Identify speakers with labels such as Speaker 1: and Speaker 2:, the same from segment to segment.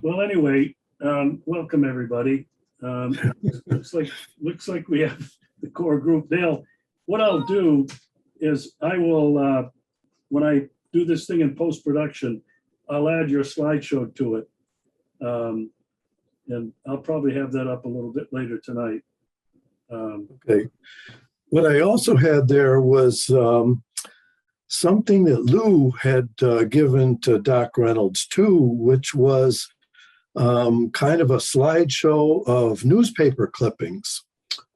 Speaker 1: Well, anyway, welcome everybody. Looks like we have the core group. What I'll do is I will, when I do this thing in post-production, I'll add your slideshow to it. And I'll probably have that up a little bit later tonight.
Speaker 2: Okay. What I also had there was something that Lou had given to Doc Reynolds too, which was kind of a slideshow of newspaper clippings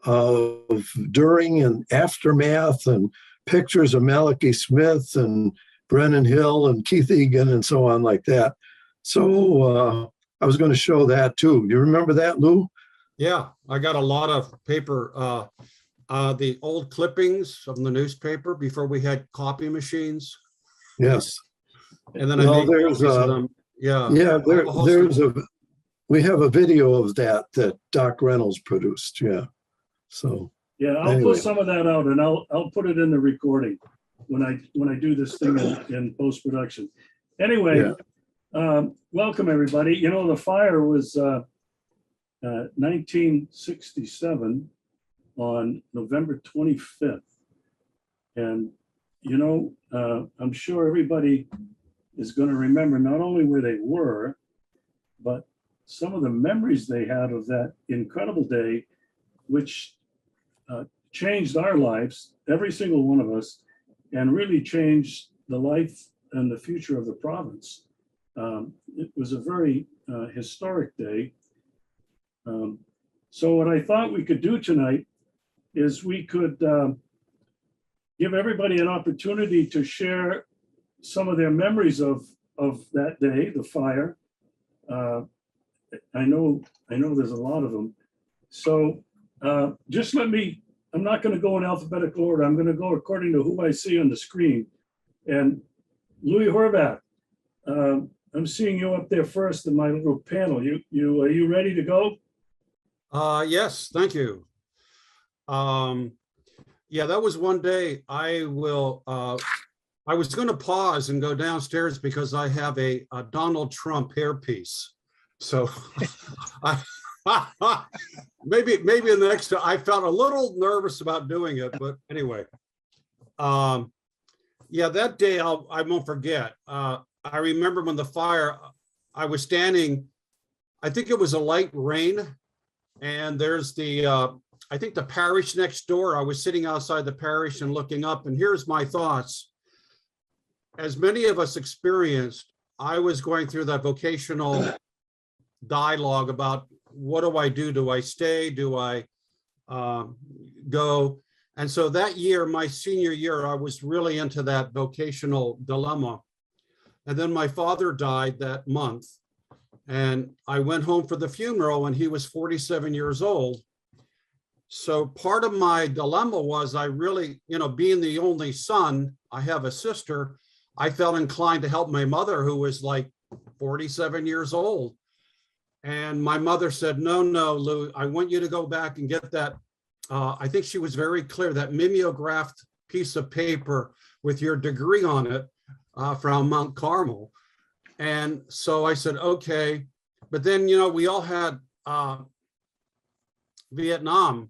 Speaker 2: of during and aftermath and pictures of Malachi Smith and Brennan Hill and Keith Egan and so on like that. So I was going to show that too. You remember that, Lou?
Speaker 3: Yeah, I got a lot of paper, the old clippings from the newspaper before we had copy machines.
Speaker 2: Yes.
Speaker 3: And then
Speaker 2: well,
Speaker 3: I made copies of them. Yeah.
Speaker 2: Yeah, we have a video of that Doc Reynolds produced. Yeah. So.
Speaker 1: Yeah, I'll put some of that out and I'll put it in the recording when I do this thing in post-production. Anyway, welcome everybody. You know, the fire was 1967 on November 25th. And, you know, I'm sure everybody is going to remember not only where they were, but some of the memories they had of that incredible day, which changed our lives, every single one of us, and really changed the life and the future of the province. It was a very historic day. So what I thought we could do tonight is we could give everybody an opportunity to share some of their memories of that day, the fire. I know there's a lot of them. So just I'm not going to go in alphabetical order. I'm going to go according to who I see on the screen. And Louis Horvath, I'm seeing you up there first in my little panel. Are you ready to go?
Speaker 3: Yes, thank you. Yeah, that was one day I was going to pause and go downstairs because I have a Donald Trump hairpiece. So maybe in the next, I felt a little nervous about doing it, but anyway. Yeah, that day I won't forget. I remember when the fire, I was standing, I think it was a light rain, and there's I think the parish next door. I was sitting outside the parish and looking up, and here's my thoughts. As many of us experienced, I was going through that vocational dialogue about what do I do? Do I stay? Do I go? And so that year, my senior year, I was really into that vocational dilemma. And then my father died that month, and I went home for the funeral, and he was 47 years old. So part of my dilemma was I really, you know, being the only son, I have a sister, I felt inclined to help my mother, who was like 47 years old. And my mother said, no, Lou, I want you to go back and get that. I think she was very clear, that mimeographed piece of paper with your degree on it from Mount Carmel. And so I said, okay. But then, you know, we all had Vietnam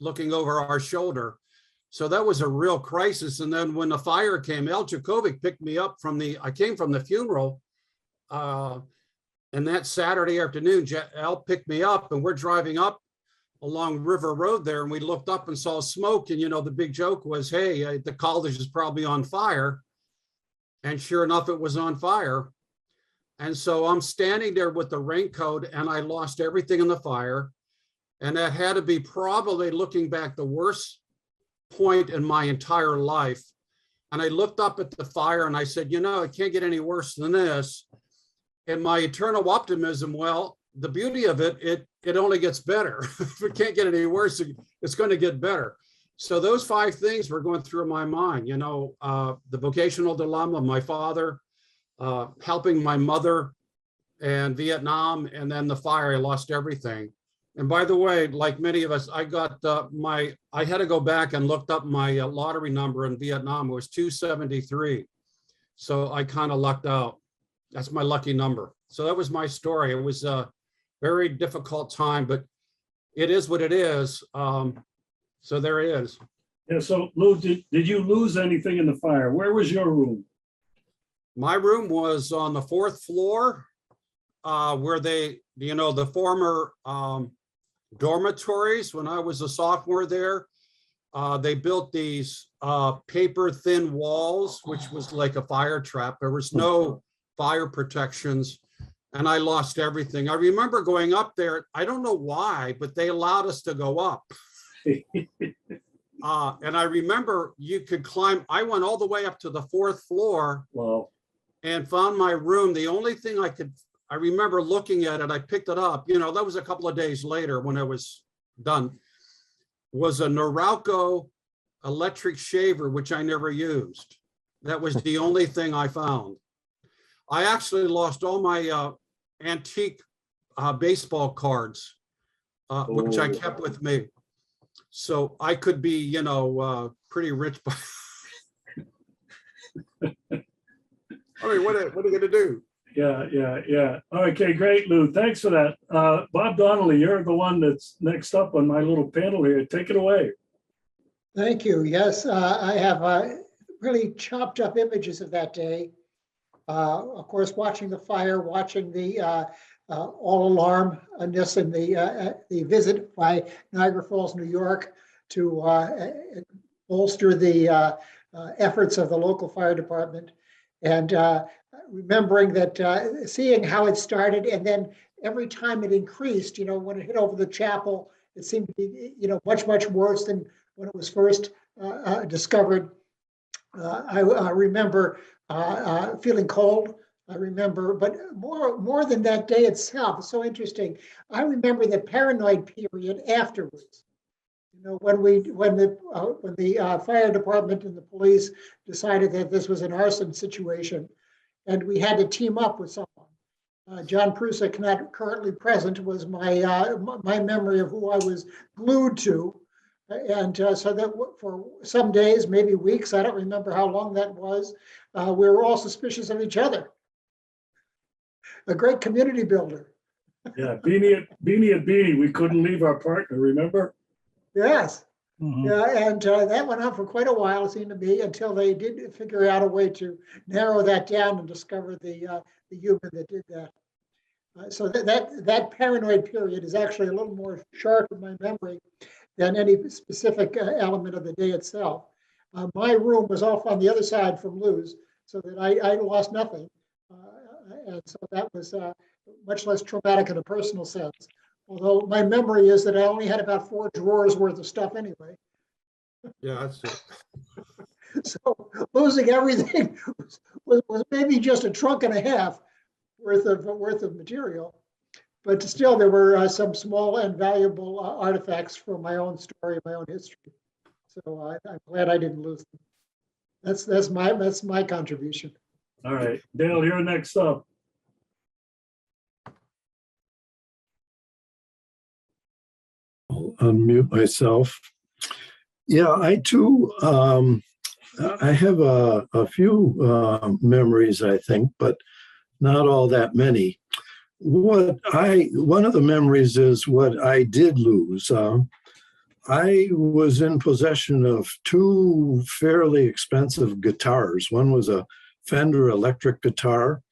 Speaker 3: looking over our shoulder. So that was a real crisis. And then when the fire came, El Jakovic picked me up I came from the funeral. And that Saturday afternoon, Al picked me up, and we're driving up along River Road there, and we looked up and saw smoke. And, you know, the big joke was, hey, the college is probably on fire. And sure enough, it was on fire. And so I'm standing there with the raincoat, and I lost everything in the fire. And that had to be probably, looking back, the worst point in my entire life. And I looked up at the fire and I said, you know, it can't get any worse than this. And my eternal optimism, well, the beauty of it only gets better. If it can't get any worse, it's going to get better. So those 5 things were going through my mind, you know, the vocational dilemma, my father, helping my mother, and Vietnam, and then the fire. I lost everything. And by the way, like many of us, I had to go back and looked up my lottery number in Vietnam. It was 273. So I kind of lucked out. That's my lucky number. So that was my story. It was a very difficult time, but it is what it is. So there it is.
Speaker 1: Yeah, so Lou, did you lose anything in the fire? Where was your room?
Speaker 3: My room was on the 4th floor, where the former dormitories, when I was a sophomore there, they built these paper thin walls, which was like a fire trap. There was no fire protections, and I lost everything. I remember going up there. I don't know why, but they allowed us to go up. And I remember you could climb. I went all the way up to the 4th floor.
Speaker 1: Wow.
Speaker 3: And found my room. The only thing I remember looking at it, I picked it up, that was a couple of days later when I was done, was a Norauco electric shaver, which I never used. That was the only thing I found. I actually lost all my antique baseball cards, which I kept with me. So I could be, pretty rich. I mean, what are you going to do?
Speaker 1: Yeah. Okay, great, Lou. Thanks for that. Bob Donnelly, you're the one that's next up on my little panel here. Take it away.
Speaker 4: Thank you. Yes, I have really chopped up images of that day. Of course, watching the fire, watching the all alarmness and the visit by Niagara Falls, New York to bolster the efforts of the local fire department. And remembering that, seeing how it started, and then every time it increased, when it hit over the chapel, it seemed to be, much, much worse than when it was first discovered. I remember feeling cold. I remember, but more than that day itself, it's so interesting. I remember the paranoid period afterwards. When the fire department and the police decided that this was an arson situation, and we had to team up with someone. John Prusick, not currently present, was my memory of who I was glued to, and so that for some days, maybe weeks, I don't remember how long that was, we were all suspicious of each other. A great community builder.
Speaker 1: Yeah, beanie at beanie. We couldn't leave our partner, remember?
Speaker 4: Yes.
Speaker 1: Mhm.
Speaker 4: Yeah, and that went on for quite a while, it seemed to me, until they did figure out a way to narrow that down and discover the human that did that. So that paranoid period is actually a little more sharp in my memory than any specific element of the day itself. My room was off on the other side from Lou's, so that I lost nothing. And so that was much less traumatic in a personal sense. Although my memory is that I only had about 4 drawers worth of stuff anyway.
Speaker 3: Yeah, that's it.
Speaker 4: So losing everything was maybe just a trunk and a half worth of material. But still, there were some small and valuable artifacts from my own story, my own history. So I'm glad I didn't lose them. That's my contribution.
Speaker 1: All right, Dale, you're next up.
Speaker 2: I'll unmute myself. Yeah, I too, I have a few memories, I think, but not all that many. One of the memories is what I did lose. I was in possession of 2 fairly expensive guitars. One was a Fender electric guitar,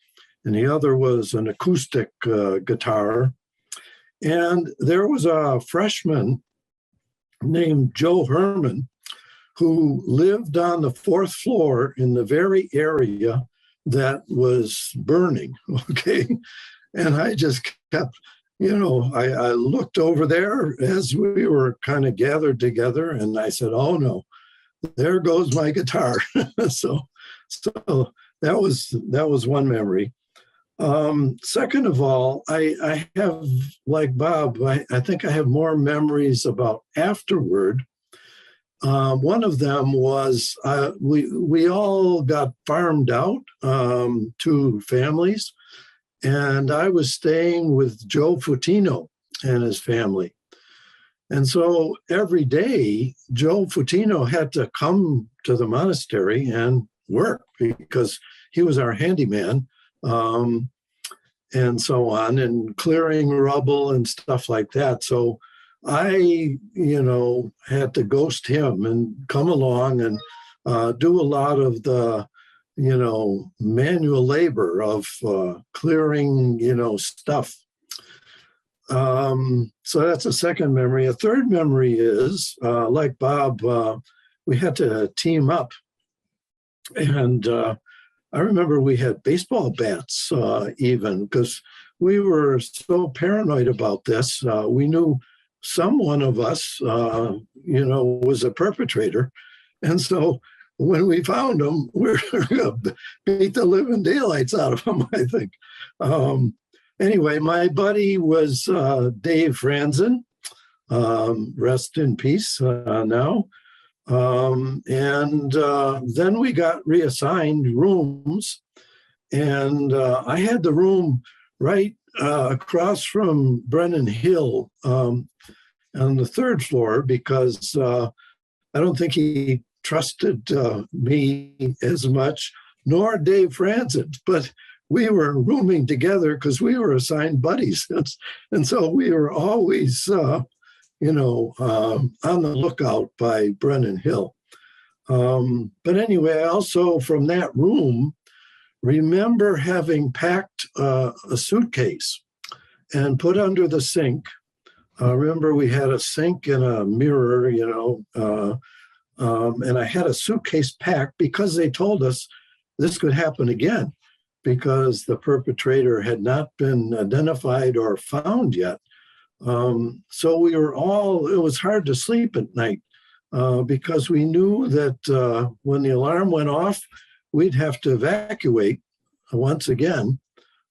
Speaker 2: and the other was an acoustic guitar. And there was a freshman named Joe Herman who lived on the 4th floor in the very area that was burning, okay? And I just kept, I looked over there as we were kind of gathered together, and I said, oh no, there goes my guitar. So that was one memory. Second of all, I have, like Bob, I think I have more memories about afterward. One of them was we all got farmed out to families, and I was staying with Joe Futino and his family. And so every day, Joe Futino had to come to the monastery and work because he was our handyman. and so on, and clearing rubble and stuff like that. So I, had to ghost him and come along and do a lot of the, manual labor of clearing, stuff. So that's a second memory. A third memory is, like Bob, we had to team up. And I remember we had baseball bats even, because we were so paranoid about this. We knew one of us, was a perpetrator. And so when we found him, we were going to beat the living daylights out of him, I think. Anyway, my buddy was Dave Franzen, rest in peace now. And then we got reassigned rooms, and I had the room right across from Brennan Hill on the third floor, because I don't think he trusted me as much, nor Dave Franzen, but we were rooming together because we were assigned buddies. And so we were always, on the lookout by Brennan Hill. But anyway, also from that room, remember having packed a suitcase and put under the sink. Remember, we had a sink and a mirror, and I had a suitcase packed because they told us this could happen again, because the perpetrator had not been identified or found yet. So we were it was hard to sleep at night because we knew that when the alarm went off, we'd have to evacuate once again.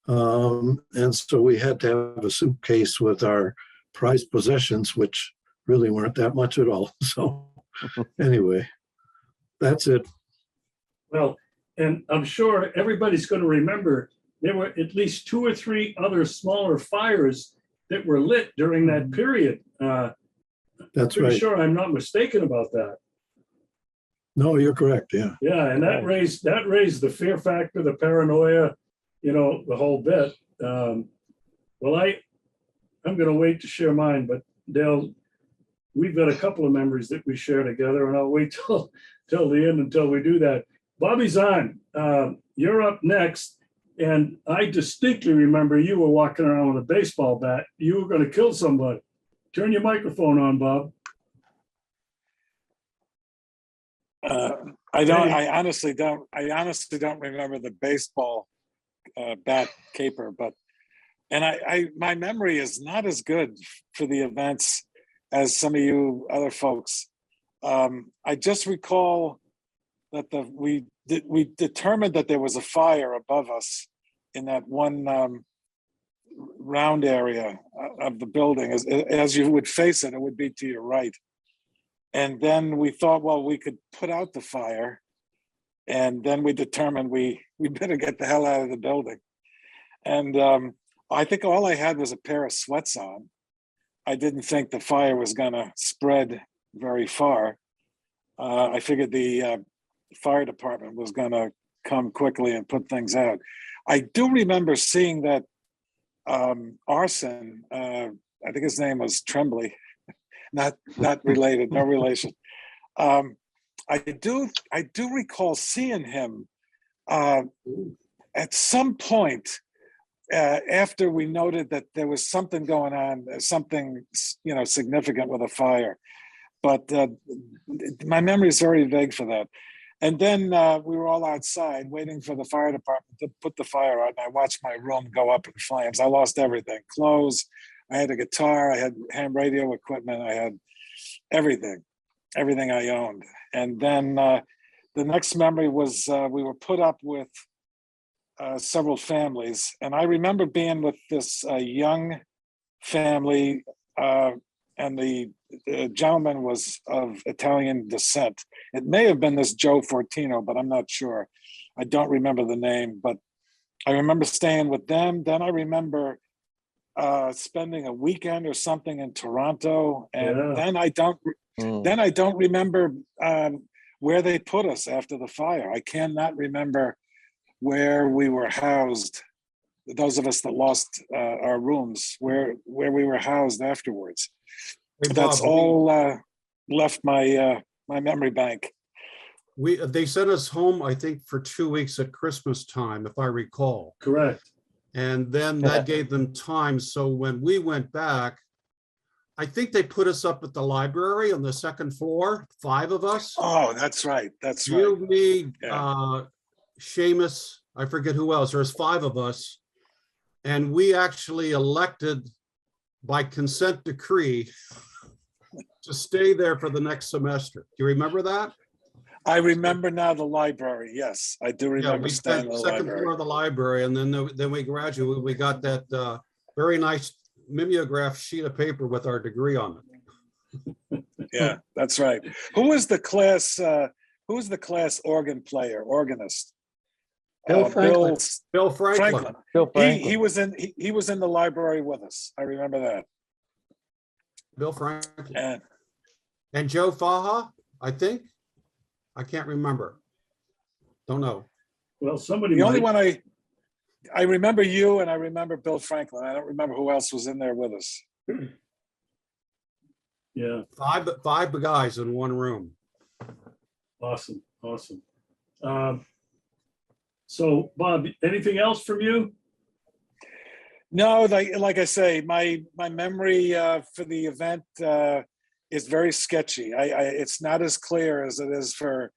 Speaker 2: And so we had to have a suitcase with our prized possessions, which really weren't that much at all. So anyway, that's it.
Speaker 1: Well, and I'm sure everybody's going to remember there were at least 2 or 3 other smaller fires that were lit during that period.
Speaker 2: That's
Speaker 1: pretty
Speaker 2: right.
Speaker 1: sure I'm not mistaken about that.
Speaker 2: No, you're correct. Yeah.
Speaker 1: Yeah, and that raised the fear factor, the paranoia, the whole bit. Well, I'm going to wait to share mine, but Dale, we've got a couple of memories that we share together, and I'll wait till the end until we do that. Bobby Zahn, you're up next, and I distinctly remember you were walking around with a baseball bat. You were going to kill somebody. Turn your microphone on, Bob.
Speaker 5: I honestly don't remember the baseball bat caper, but my memory is not as good for the events as some of you other folks. I just recall that we determined that there was a fire above us in that one round area of the building. As you would face it, it would be to your right. And then we thought, well, we could put out the fire. And then we determined we better get the hell out of the building. And I think all I had was a pair of sweats on. I didn't think the fire was going to spread very far. I figured the fire department was going to come quickly and put things out. I do remember seeing that arson. I think his name was Tremblay, not related, no relation. I do recall seeing him at some point after we noted that there was something going on, something significant with a fire. But my memory is very vague for that. And then we were all outside waiting for the fire department to put the fire out, and I watched my room go up in flames. I lost everything: clothes, I had a guitar, I had ham radio equipment, I had everything I owned. And then the next memory was we were put up with several families, and I remember being with this young family, and the gentleman was of Italian descent. It may have been this Joe Fortino, but I'm not sure. I don't remember the name, but I remember staying with them. Then I remember spending a weekend or something in Toronto, and then I don't remember where they put us after the fire. I cannot remember where we were housed those of us that lost our rooms where we were housed afterwards.
Speaker 3: Hey,
Speaker 5: That's
Speaker 3: Bob,
Speaker 5: all left my my memory bank.
Speaker 3: they sent us home, I think, for 2 weeks at Christmas time, if I recall.
Speaker 1: Correct.
Speaker 3: And then that gave them time. So when we went back, I think they put us up at the library on the second floor, 5 of us.
Speaker 5: Oh, that's right. That's right.
Speaker 3: You, me,
Speaker 5: Yeah.
Speaker 3: Seamus, I forget who else. There's 5 of us. And we actually elected by consent decree to stay there for the next semester. Do you remember that?
Speaker 5: I remember now the library. Yes, I do
Speaker 3: Yeah,
Speaker 5: remember
Speaker 3: we
Speaker 5: staying
Speaker 3: spent
Speaker 5: in the
Speaker 3: second floor
Speaker 5: library.
Speaker 3: of the library, and then we graduated. We got that very nice mimeograph sheet of paper with our degree on it.
Speaker 5: Yeah, that's right. Who was the class? Who was the class organist?
Speaker 4: Bill Franklin.
Speaker 3: Bill Franklin.
Speaker 5: Franklin.
Speaker 6: Bill Franklin.
Speaker 5: He was in the library with us. I remember that.
Speaker 3: Bill Franklin.
Speaker 5: And
Speaker 3: And Joe Faha, I think. I can't remember. Don't know.
Speaker 1: Well, somebody
Speaker 5: the only
Speaker 1: might.
Speaker 5: one I remember you, and I remember Bill Franklin. I don't remember who else was in there with us.
Speaker 1: Yeah,
Speaker 3: Five guys in one room.
Speaker 1: awesome, awesome. So, Bob, anything else from you?
Speaker 5: No, like I say, my memory for the event is very sketchy. It's not as clear as it is for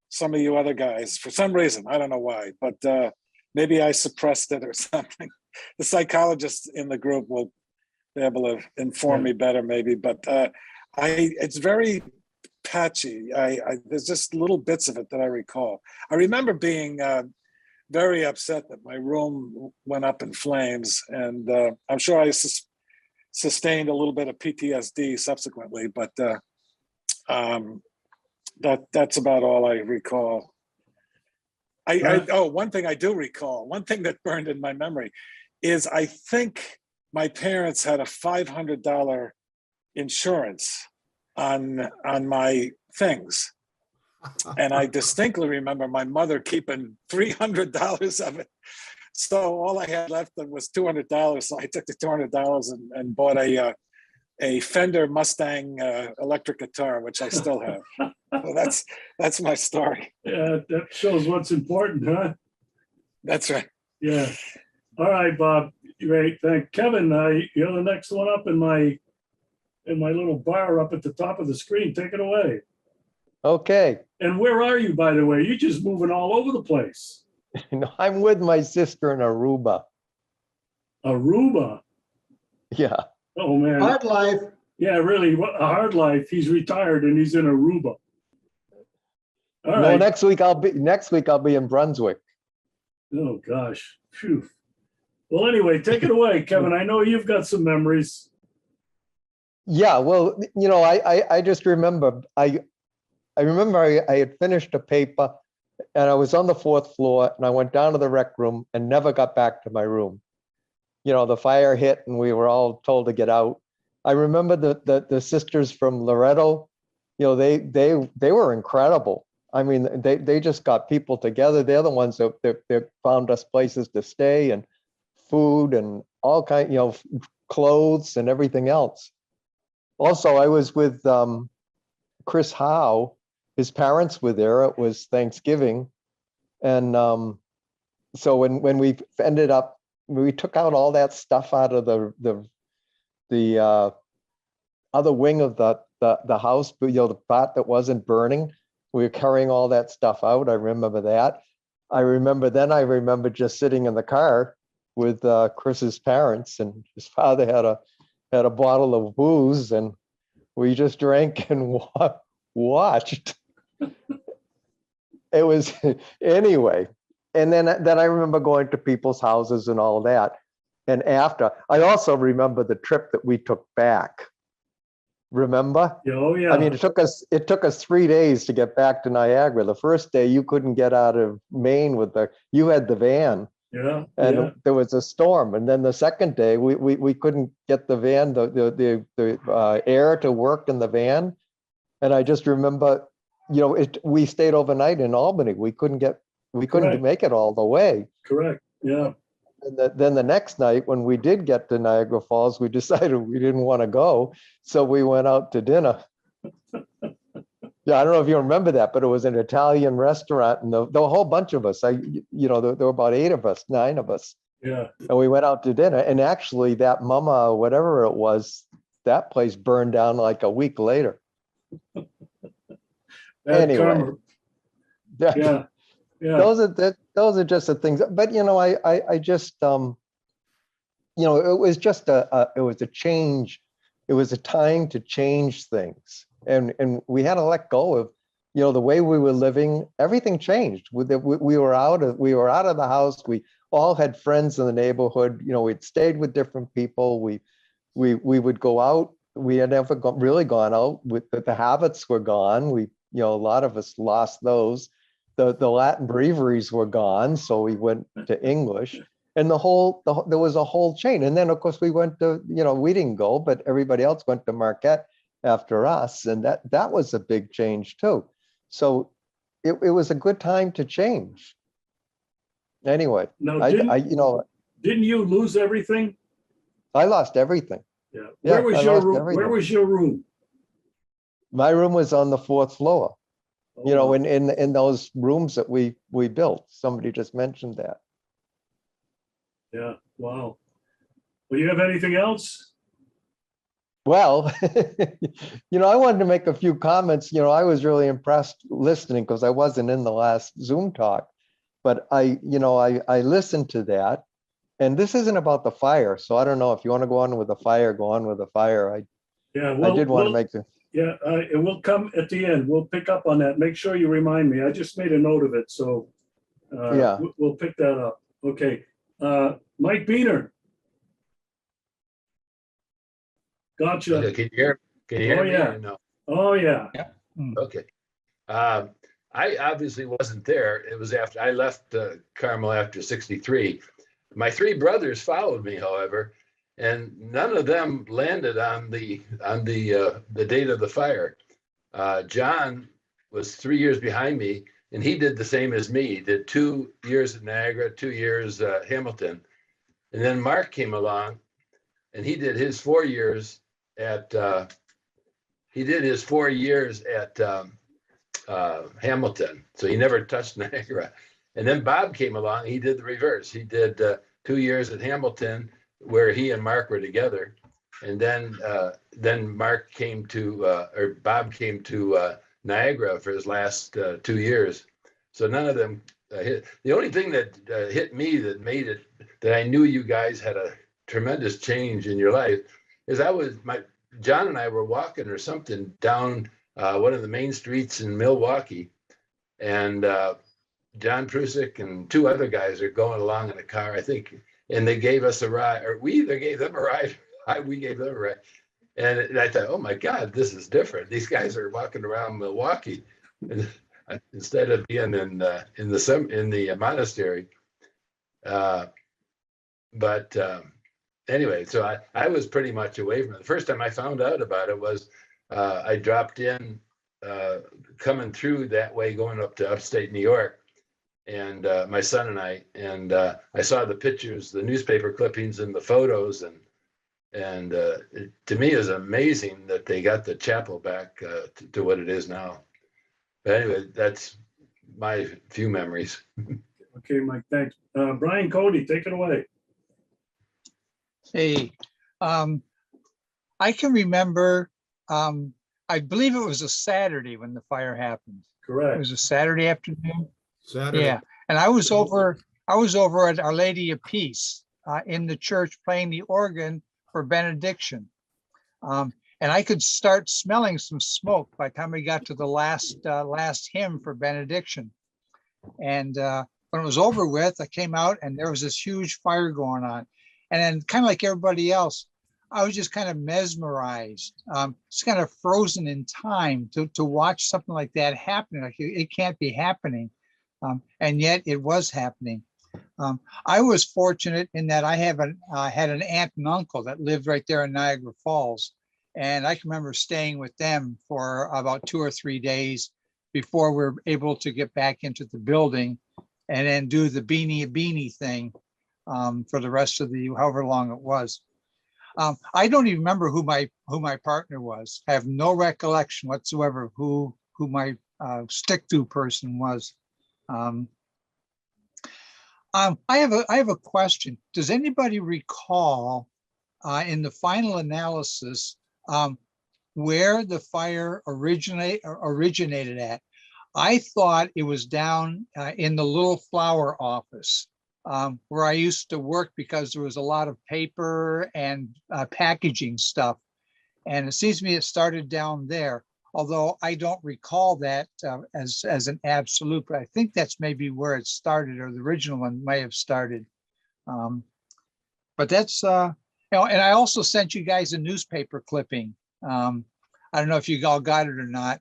Speaker 5: some of you other guys. For some reason, I don't know why, but maybe I suppressed it or something. The psychologists in the group will be able to inform me better, maybe. But it's very patchy. There's just little bits of it that I recall. I remember being very upset that my room went up in flames, and I'm sure I sustained a little bit of PTSD subsequently, but that's about all I recall. One thing I do recall, one thing that burned in my memory is I think my parents had a $500 insurance on my things. And I distinctly remember my mother keeping $300 of it. So all I had left was $200. So I took the $200 and bought a Fender Mustang electric guitar, which I still have. So that's my story.
Speaker 1: Yeah, that shows what's important, huh?
Speaker 5: That's right.
Speaker 1: Yeah. All right, Bob. Great. Thank Kevin. You're the next one up in my little bar up at the top of the screen. Take it away.
Speaker 6: Okay.
Speaker 1: And where are you, by the way? You're just moving all over the place.
Speaker 6: I'm with my sister in Aruba.
Speaker 1: Aruba.
Speaker 6: Yeah.
Speaker 1: Oh man.
Speaker 4: Hard life.
Speaker 1: Yeah, really. What a hard life. He's retired and he's in Aruba. All
Speaker 6: No,
Speaker 1: right.
Speaker 6: next week I'll be in Brunswick.
Speaker 1: Oh gosh. Phew. Well, anyway, take it away, Kevin. I know you've got some memories.
Speaker 6: Yeah, well, I just remember I had finished a paper and I was on the 4th floor and I went down to the rec room and never got back to my room. The fire hit and we were all told to get out. I remember the sisters from Loretto, they were incredible. I mean, they just got people together. They're the ones that found us places to stay and food and all kinds, clothes and everything else. Also, I was with Chris Howe. His parents were there. It was Thanksgiving. And so when we ended up, we took out all that stuff out of the other wing of the house, the part that wasn't burning. We were carrying all that stuff out. I remember that. I remember just sitting in the car with Chris's parents, and his father had a bottle of booze, and we just drank and watched. It was anyway. And then I remember going to people's houses and all that. And after, I also remember the trip that we took back. Remember?
Speaker 1: Oh yeah.
Speaker 6: I mean, it took us 3 days to get back to Niagara. The first day you couldn't get out of Maine you had the van.
Speaker 1: Yeah.
Speaker 6: And
Speaker 1: yeah.
Speaker 6: there was a storm. And then the second day we couldn't get the van, the air to work in the van. And I just remember, we stayed overnight in Albany. We couldn't
Speaker 1: Correct.
Speaker 6: make it all the way.
Speaker 1: Correct. Yeah.
Speaker 6: then the next night, when we did get to Niagara Falls, we decided we didn't want to go. So we went out to dinner. Yeah, I don't know if you remember that, but it was an Italian restaurant, and the whole bunch of us, there were about 8 of us, 9 of us.
Speaker 1: Yeah.
Speaker 6: And we went out to dinner, and actually that Mama, whatever it was, that place burned down like a week later. Anyway.
Speaker 1: Karma. Yeah. Yeah.
Speaker 6: Those are just the things. But I just it was just it was a change. It was a time to change things, and we had to let go of the way we were living. Everything changed. We were out of the house. We all had friends in the neighborhood. We'd stayed with different people. We would go out. We had never really gone out. The habits were gone. A lot of us lost those. The Latin breviaries were gone, so we went to English, and there was a whole chain. And then of course we went to, we didn't go, but everybody else went to Marquette after us, and that was a big change too. So it was a good time to change. Anyway,
Speaker 1: Now, didn't you lose everything?
Speaker 6: I lost everything.
Speaker 1: Yeah. Where was your room? Where was your room?
Speaker 6: My room was on the 4th floor.
Speaker 1: Oh,
Speaker 6: In those rooms that we built. Somebody just mentioned that.
Speaker 1: yeah. Wow. Well, you have anything else?
Speaker 6: Well, I wanted to make a few comments. I was really impressed listening because I wasn't in the last Zoom talk, but I listened to that, and this isn't about the fire. So I don't know if you want to go on with the fire, go on with the fire. I did want to make the.
Speaker 1: Yeah, it will come at the end. We'll pick up on that. Make sure you remind me. I just made a note of it, so
Speaker 6: Yeah.
Speaker 1: we'll pick that up. Okay, Mike Beener. Gotcha.
Speaker 7: Okay, can you hear
Speaker 1: Oh,
Speaker 7: me?
Speaker 1: yeah.
Speaker 7: Or no?
Speaker 1: Oh, yeah.
Speaker 7: Okay. I obviously wasn't there. It was after I left Carmel after 63. My 3 brothers followed me, however, and none of them landed on the date of the fire. John was 3 years behind me, and he did the same as me. He did 2 years at Niagara, 2 years Hamilton, and then Mark came along, and he did his 4 years at Hamilton. So he never touched Niagara. And then Bob came along. He did the reverse. He did 2 years at Hamilton, where he and Mark were together. And then Bob came to Niagara for his last 2 years. So none of them hit. The only thing that hit me that made it that I knew you guys had a tremendous change in your life is John and I were walking or something down one of the main streets in Milwaukee, and John Prusik and 2 other guys are going along in a car, I think, and they gave us a ride, or we either gave them a ride, we gave them a ride. And I thought, oh my God, this is different. These guys are walking around Milwaukee instead of being in the monastery. But anyway, so I was pretty much away from it. The first time I found out about it was I dropped in coming through that way, going up to upstate New York, and my son and I saw the pictures, the newspaper clippings and the photos, and it, to me, is amazing that they got the chapel back to what it is now. But anyway, that's my few memories.
Speaker 1: Okay, Mike, thanks. Brian Cody, take it away.
Speaker 8: Hey, I can remember, I believe it was a Saturday when the fire happened. It
Speaker 1: Correct.
Speaker 8: was a Saturday afternoon.
Speaker 3: Saturday.
Speaker 8: Yeah, and I was over at Our Lady of Peace in the church playing the organ for benediction. And I could start smelling some smoke by the time we got to the last hymn for benediction. And when it was over with, I came out and there was this huge fire going on. And then kind of like everybody else, I was just kind of mesmerized, just kind of frozen in time to watch something like that happening. Like it can't be happening. And yet it was happening. I was fortunate in that I had an aunt and uncle that lived right there in Niagara Falls. And I can remember staying with them for about 2 or 3 days before we were able to get back into the building and then do the beanie thing for the rest of the, however long it was. I don't even remember who my partner was. I have no recollection whatsoever of who my stick-to person was. I have a question. Does anybody recall in the final analysis where the fire originated at? I thought it was down in the little flower office where I used to work, because there was a lot of paper and packaging stuff. And it seems to me it started down there, although I don't recall that as an absolute, but I think that's maybe where it started, or the original one may have started. But that's, and I also sent you guys a newspaper clipping. I don't know if you all got it or not.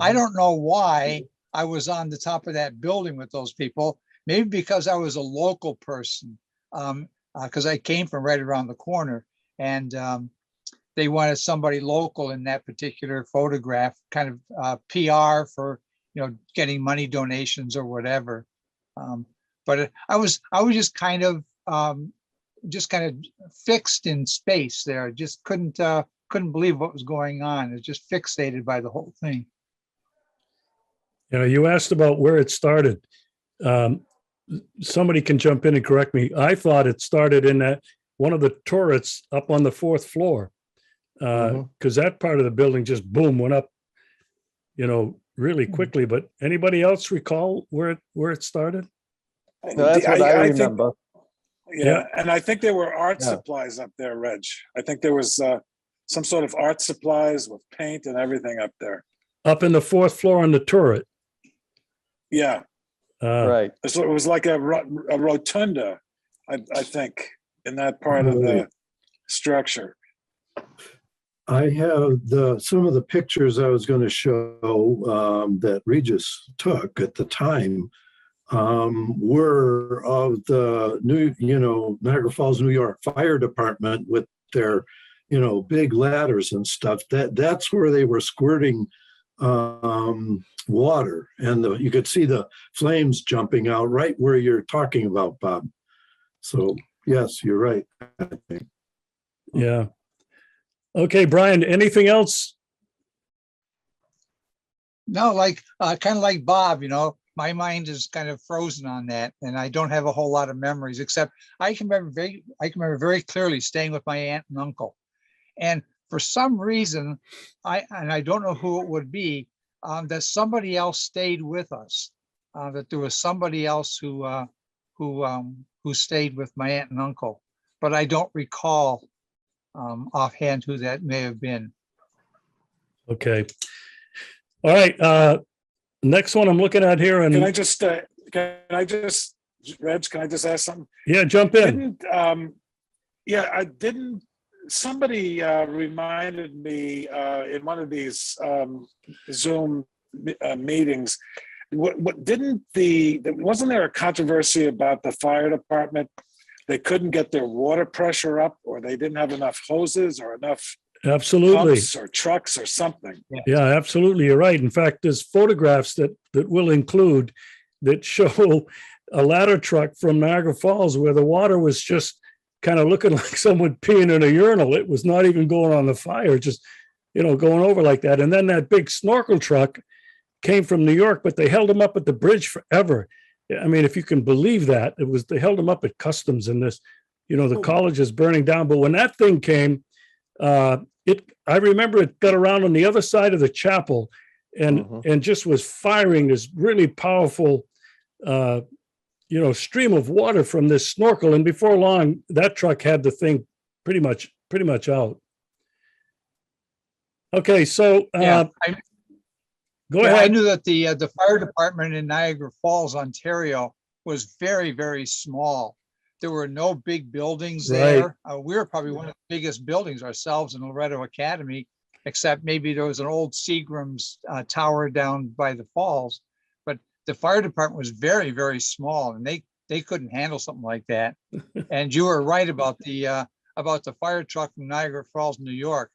Speaker 8: I don't know why I was on the top of that building with those people. Maybe because I was a local person, because I came from right around the corner, and they wanted somebody local in that particular photograph, kind of PR for, getting money donations or whatever. But I was just kind of fixed in space there. Just couldn't believe what was going on. It was just fixated by the whole thing.
Speaker 1: You asked about where it started. Somebody can jump in and correct me. I thought it started in that one of the turrets up on the 4th floor, because that part of the building just boom went up, really quickly. But anybody else recall where it started?
Speaker 6: No, that's what I remember.
Speaker 5: Yeah, and I think there were art supplies up there, Reg. I think there was some sort of art supplies with paint and everything up there.
Speaker 1: Up in the 4th floor on the turret.
Speaker 5: Yeah.
Speaker 6: Right.
Speaker 5: So it was like a rotunda, I think, in that part of the structure.
Speaker 2: I have some of the pictures I was going to show that Regis took at the time were of the Niagara Falls, New York Fire Department with their, big ladders and stuff. That's where they were squirting water, and you could see the flames jumping out right where you're talking about, Bob. So yes, you're right, I think.
Speaker 1: Yeah. Okay, Brian, anything else?
Speaker 8: No, kind of like Bob, my mind is kind of frozen on that, and I don't have a whole lot of memories, except I can remember very clearly staying with my aunt and uncle. And for some reason, I don't know who it would be, that somebody else stayed with us, that there was somebody else who stayed with my aunt and uncle, but I don't recall offhand who that may have been.
Speaker 1: Okay. All right. Next one I'm looking at here, and
Speaker 5: Can I just, Reg, can I just ask something?
Speaker 1: yeah, jump in.
Speaker 5: Somebody reminded me in one of these Zoom meetings, wasn't there a controversy about the fire department? They couldn't get their water pressure up, or they didn't have enough hoses or enough
Speaker 1: Absolutely.
Speaker 5: pumps or trucks or something.
Speaker 1: Yeah, absolutely. You're right. In fact, there's photographs that we'll include that show a ladder truck from Niagara Falls where the water was just kind of looking like someone peeing in a urinal. It was not even going on the fire, just, going over like that. And then that big snorkel truck came from New York, but they held them up at the bridge forever. I mean, if you can believe that, they held them up at customs, and this, the college is burning down. But when that thing came, I remember it got around on the other side of the chapel and just was firing this really powerful, stream of water from this snorkel. And before long, that truck had the thing pretty much out. Okay. So, go ahead.
Speaker 8: I knew that the fire department in Niagara Falls, Ontario was very, very small. There were no big buildings there. We were probably one of the biggest buildings ourselves in Loretto Academy, except maybe there was an old Seagram's tower down by the falls. But the fire department was very, very small, and they couldn't handle something like that. And you were right about the fire truck from Niagara Falls, New York.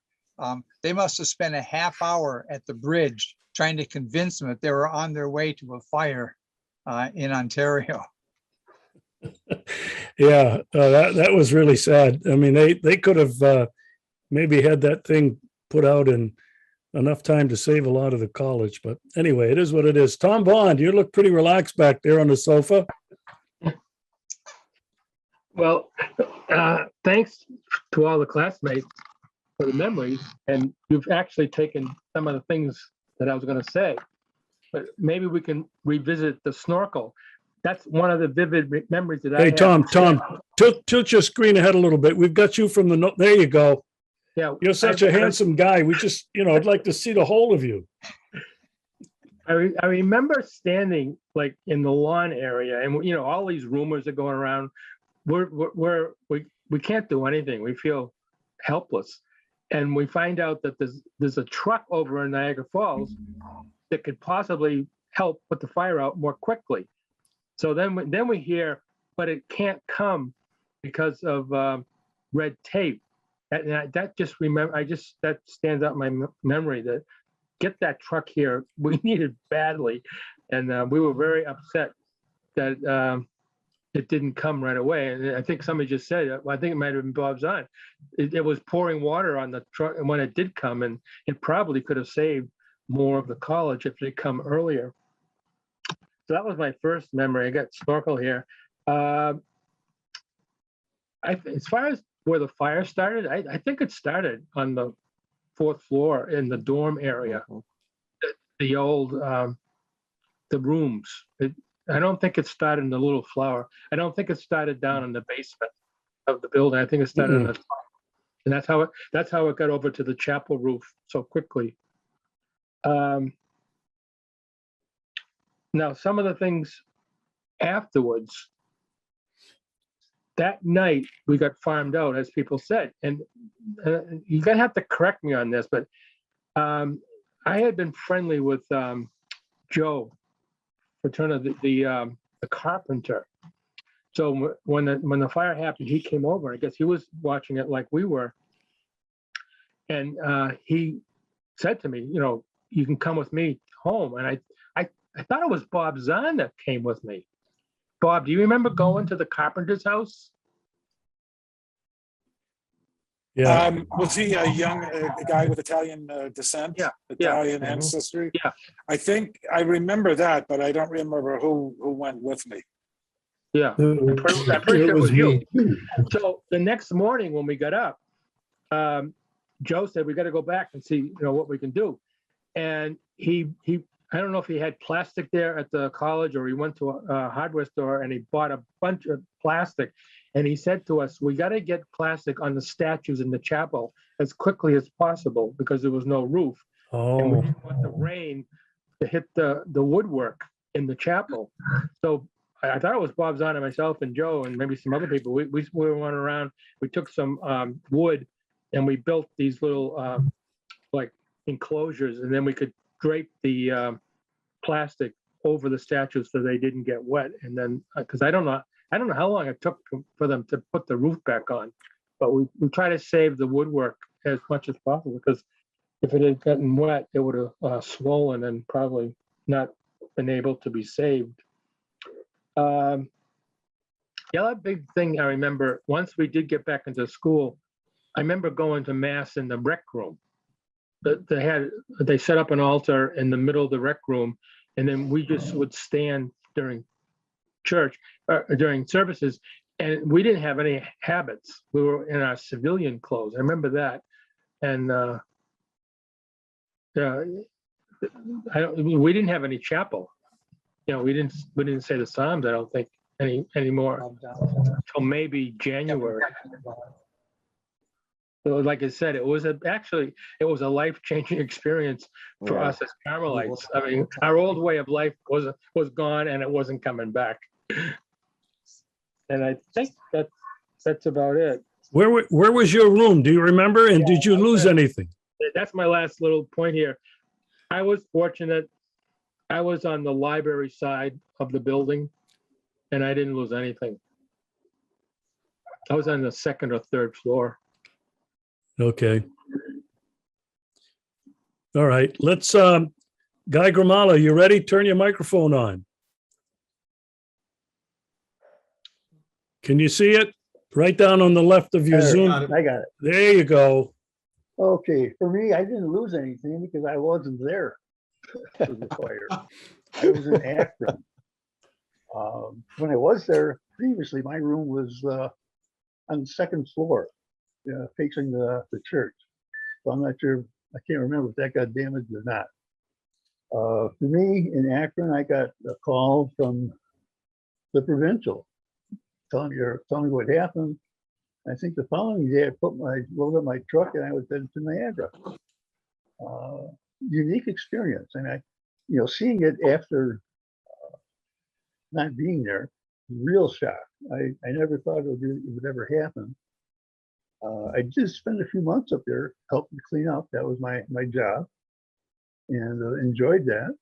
Speaker 8: They must have spent a half hour at the bridge trying to convince them that they were on their way to a fire in Ontario.
Speaker 1: Yeah, that was really sad. I mean, they could have maybe had that thing put out in enough time to save a lot of the college. But anyway, it is what it is. Tom Bond, you look pretty relaxed back there on the sofa.
Speaker 9: Well, thanks to all the classmates for the memories, and you've actually taken some of the things that I was going to say. But maybe we can revisit the snorkel. That's one of the vivid memories that I
Speaker 1: Hey,
Speaker 9: have.
Speaker 1: Tom, tilt your screen ahead a little bit. We've got you from the, there you go.
Speaker 9: Yeah,
Speaker 1: You're such a handsome guy. We just, I'd like to see the whole of you.
Speaker 9: I remember standing like in the lawn area, and all these rumors are going around. We can't do anything. We feel helpless, and we find out that there's a truck over in Niagara Falls that could possibly help put the fire out more quickly. So then we hear, but it can't come because of red tape. That stands out in my memory, that get that truck here. We need it badly, and we were very upset that it didn't come right away. And I think somebody just said, I think it might have been Bob Zahn. It was pouring water on the truck, and when it did come, and it probably could have saved more of the college if it had come earlier. So that was my first memory. I got snorkel here. As far as where the fire started, I think it started on the 4th floor in the dorm area, the old, the rooms. I don't think it started in the little flower. I don't think it started down in the basement of the building. I think it started in the top. And that's how it got over to the chapel roof so quickly. Now, some of the things afterwards, that night we got farmed out, as people said. And you're gonna have to correct me on this, but I had been friendly with Joe Paterno, the carpenter. So when the fire happened, he came over. I guess he was watching it like we were, and he said to me, you can come with me home. And I thought it was Bob Zahn that came with me. Bob, do you remember going to the carpenter's house?
Speaker 1: Yeah.
Speaker 5: Was he a young guy with Italian descent?
Speaker 9: Yeah.
Speaker 5: Italian ancestry?
Speaker 9: Yeah.
Speaker 5: I think I remember that, but I don't remember who went with me.
Speaker 9: Yeah, I'm pretty sure it was you.
Speaker 2: me.
Speaker 9: So the next morning when we got up, Joe said, we got to go back and see, what we can do. And he I don't know if he had plastic there at the college or he went to a hardware store and he bought a bunch of plastic. And he said to us, we got to get plastic on the statues in the chapel as quickly as possible because there was no roof. And we
Speaker 1: Oh,
Speaker 9: didn't want the rain to hit the woodwork in the chapel. So I thought it was Bob Zahn and myself and Joe and maybe some other people. We went around, we took some wood and we built these little like enclosures, and then we could drape the plastic over the statues so they didn't get wet. And then, because I don't know how long it took for them to put the roof back on, but we try to save the woodwork as much as possible, because if it had gotten wet, it would have swollen and probably not been able to be saved. The other big thing I remember, once we did get back into school, I remember going to mass in the rec room. They set up an altar in the middle of the rec room, and then we just would stand during church, during services, and we didn't have any habits. We were in our civilian clothes. I remember that, and we didn't have any chapel. We didn't say the Psalms, I don't think, anymore until maybe January. So like I said, it was a life-changing experience for us as Carmelites. I mean, our old way of life was gone and it wasn't coming back. And I think that's about it.
Speaker 1: where was your room? Do you remember? And did you lose anything?
Speaker 9: That's my last little point here. I was fortunate. I was on the library side of the building and I didn't lose anything. I was on the 2nd or 3rd floor.
Speaker 1: Okay. All right. Let's, Guy Gramala, you ready? Turn your microphone on. Can you see it? Right down on the left of your
Speaker 10: There,
Speaker 1: Zoom.
Speaker 3: Got it.
Speaker 10: I got it.
Speaker 1: There you go.
Speaker 10: Okay, for me, I didn't lose anything because I wasn't there for the fire. I was in Akron. When I was there previously, my room was on the second floor, facing the church. So I'm not sure, I can't remember if that got damaged or not. For me, in Akron, I got a call from the provincial telling me what happened. I think the following day, I loaded up my truck and I was headed to Niagara. Unique experience. And seeing it after not being there, real shock. I never thought it would ever happen. I did spend a few months up there helping clean up. That was my job, and enjoyed that.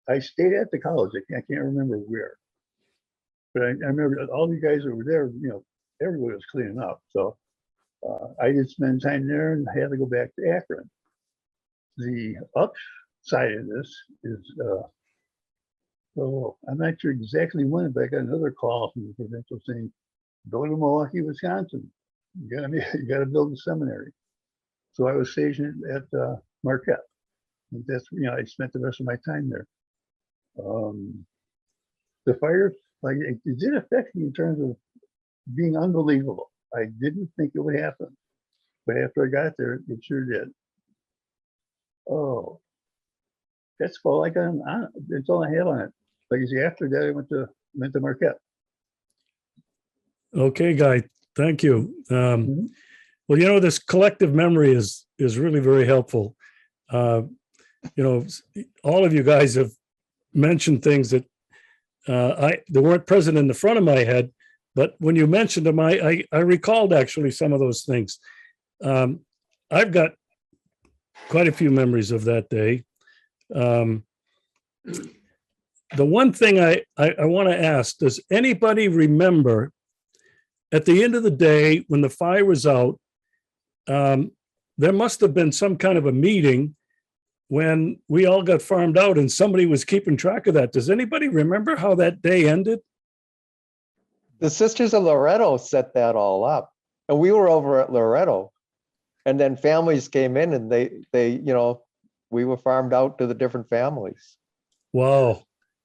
Speaker 10: I stayed at the college. I can't remember where, but I remember all you guys over there. Everybody was cleaning up. So I did spend time there, and I had to go back to Akron. The upside of this is, I'm not sure exactly when, but I got another call from the provincial saying, "Go to Milwaukee, Wisconsin. You gotta build a seminary." So I was stationed at Marquette. And that's I spent the rest of my time there. The fire, it did affect me in terms of being unbelievable. I didn't think it would happen, but after I got there, it sure did. Oh, that's all I got on. That's all I have on it. Like you see, after that, I went to Marquette.
Speaker 1: Okay, Guy, thank you.
Speaker 10: Mhm.
Speaker 1: Well, this collective memory is really very helpful. All of you guys have mentioned things that they weren't present in the front of my head, but when you mentioned them, I recalled actually some of those things. I've got quite a few memories of that day. The one thing I want to ask, does anybody remember at the end of the day when the fire was out, there must have been some kind of a meeting when we all got farmed out and somebody was keeping track of that. Does anybody remember how that day ended?
Speaker 6: The Sisters of Loretto set that all up, and we were over at Loretto. And then families came in and they we were farmed out to the different families.
Speaker 1: Wow.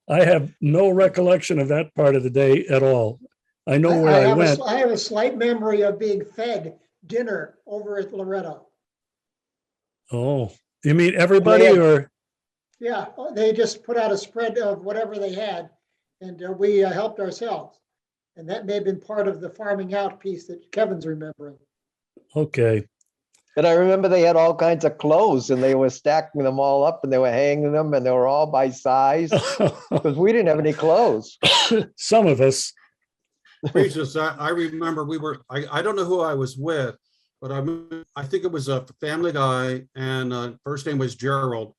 Speaker 1: I have no recollection of that part of the day at all. I know where I went.
Speaker 4: I have a slight memory of being fed dinner over at Loretto.
Speaker 1: Oh, you mean everybody or?
Speaker 4: Yeah, they just put out a spread of whatever they had, and we helped ourselves. And that may have been part of the farming out piece that Kevin's remembering.
Speaker 1: Okay.
Speaker 6: And I remember they had all kinds of clothes and they were stacking them all up and they were hanging them and they were all by size because we didn't have any clothes.
Speaker 1: Some of us.
Speaker 3: Regis, I remember I don't know who I was with, but I think it was a family guy, and first name was Gerald.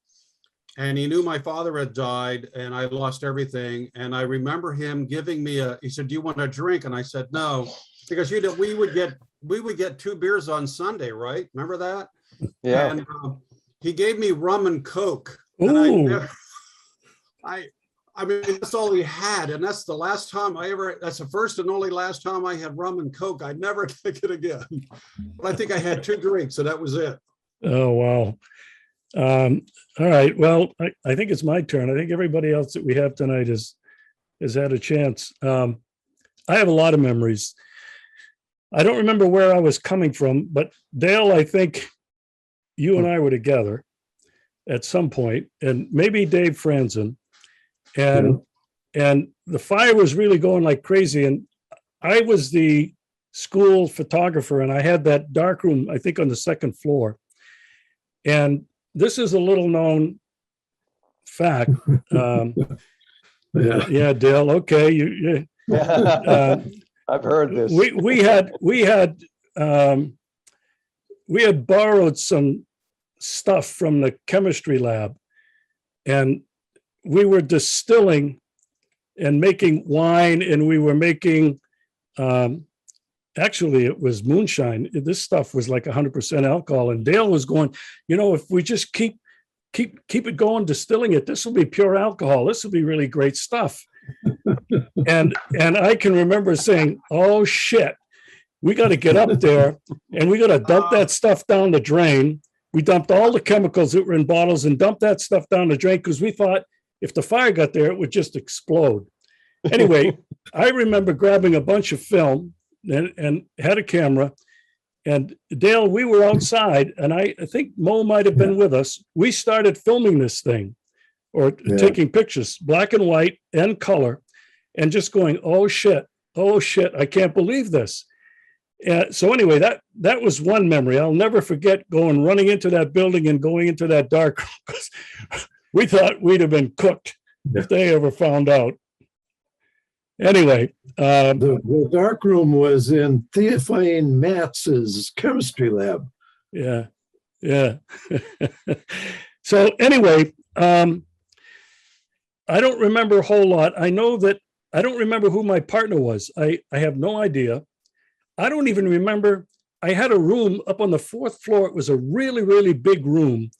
Speaker 3: And he knew my father had died and I lost everything. And I remember him giving me he said, "Do you want a drink?" And I said, "No," because we would get 2 beers on Sunday, right? Remember that?
Speaker 6: Yeah.
Speaker 3: And he gave me rum and Coke.
Speaker 1: Ooh.
Speaker 3: And I mean, that's all he had. And that's the last time that's the first and only last time I had rum and Coke. I'd never take it again. But I think I had 2 drinks, so that was it.
Speaker 1: Oh, wow. All right. Well, I think it's my turn. I think everybody else that we have tonight has had a chance. I have a lot of memories. I don't remember where I was coming from, but Dale, I think you and I were together at some point, and maybe Dave Franzen. And the fire was really going like crazy. And I was the school photographer, and I had that dark room, I think, on the second floor. And this is a little known fact. Yeah, Dale. Okay,
Speaker 6: I've heard this.
Speaker 1: We had borrowed some stuff from the chemistry lab, and we were distilling and making wine, and we were making actually it was moonshine. This stuff was like 100% alcohol, and Dale was going, if we just keep it going, distilling it, this will be pure alcohol. This will be really great stuff. And I can remember saying, oh shit, we got to get up there and we got to dump that stuff down the drain. We dumped all the chemicals that were in bottles and dumped that stuff down the drain because we thought if the fire got there, it would just explode. Anyway, I remember grabbing a bunch of film and had a camera. And Dale, we were outside, and I think Mo might have been with us. We started filming this thing or taking pictures, black and white and color, and just going, oh shit, I can't believe this. So anyway, that was one memory. I'll never forget running into that building and going into that dark room because we thought we'd have been cooked if they ever found out. Anyway,
Speaker 2: the dark room was in Theophane Matz's chemistry lab.
Speaker 1: Yeah. So anyway, I don't remember a whole lot. I know that I don't remember who my partner was. I have no idea. I don't even remember. I had a room up on the 4th floor. It was a really, really big room.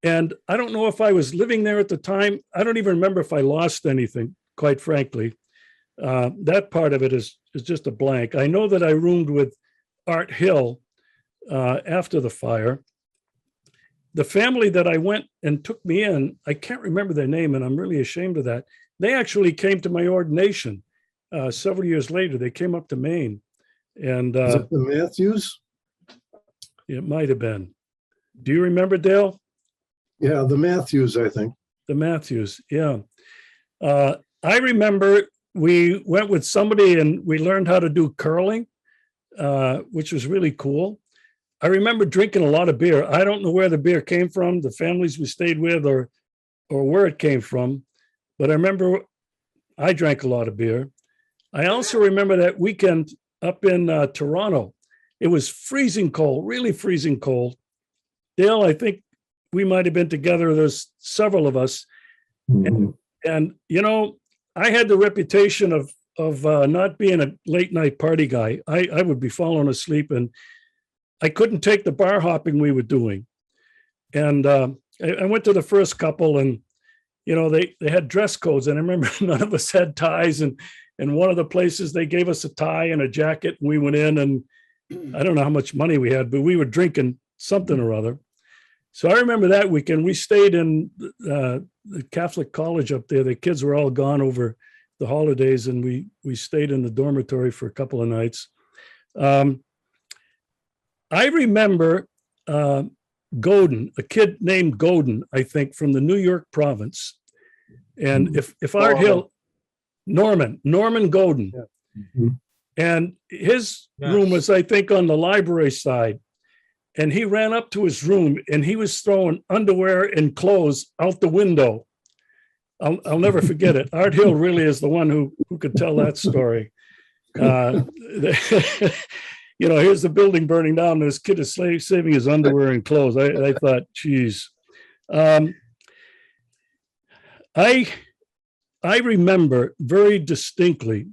Speaker 1: And I don't know if I was living there at the time. I don't even remember if I lost anything, quite frankly. That part of it is just a blank. I know that I roomed with Art Hill after the fire. The family that I went and took me in, I can't remember their name, and I'm really ashamed of that. They actually came to my ordination several years later. They came up to Maine. And
Speaker 2: Is it the Matthews?
Speaker 1: it might have been. Do you remember, Dale?
Speaker 2: Yeah, the Matthews, I think.
Speaker 1: The Matthews, yeah. I remember we went with somebody and we learned how to do curling, which was really cool. I remember drinking a lot of beer. I don't know where the beer came from, the families we stayed with, or where it came from, but I remember I drank a lot of beer. I also remember that weekend up in Toronto. It was freezing cold, really freezing cold. Dale, I think we might have been together. There's several of us.
Speaker 2: Mhm.
Speaker 1: And you know, I had the reputation of not being a late night party guy. I would be falling asleep and I couldn't take the bar hopping we were doing. And I went to the first couple and, you know, they had dress codes. And I remember none of us had ties. And one of the places they gave us a tie and a jacket. And we went in and I don't know how much money we had, but we were drinking something or other. So I remember that weekend we stayed in the Catholic college up there. The kids were all gone over the holidays and we stayed in the dormitory for a couple of nights. I remember Godin, a kid named Godin, I think, from the New York province. And if Art Hill, Norman Godin.
Speaker 2: Mhm.
Speaker 1: And his room was, I think, on the library side. And he ran up to his room and he was throwing underwear and clothes out the window. I'll never forget it. Art Hill really is the one who could tell that story. You know, here's the building burning down and this kid is saving his underwear and clothes. I thought, geez. I remember very distinctly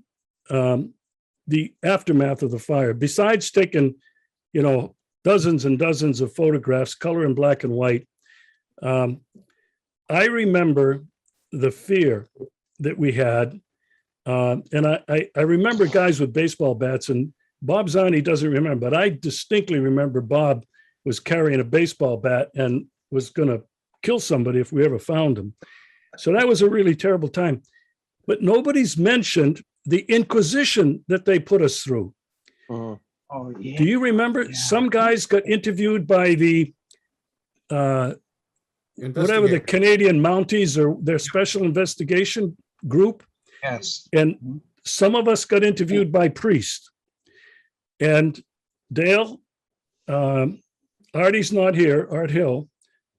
Speaker 1: the aftermath of the fire. Besides taking, you know, dozens and dozens of photographs, color and black and white, I remember the fear that we had. And I remember guys with baseball bats, and Bob Zani doesn't remember, but I distinctly remember Bob was carrying a baseball bat and was going to kill somebody if we ever found him. So that was a really terrible time. But nobody's mentioned the Inquisition that they put us through.
Speaker 6: Mhm.
Speaker 8: Oh, yeah.
Speaker 1: Do you remember? Some guys got interviewed by the whatever the Canadian Mounties or their special investigation group,
Speaker 8: Yes.
Speaker 1: and some of us got interviewed by priests. And Dale, Artie's not here, Art Hill,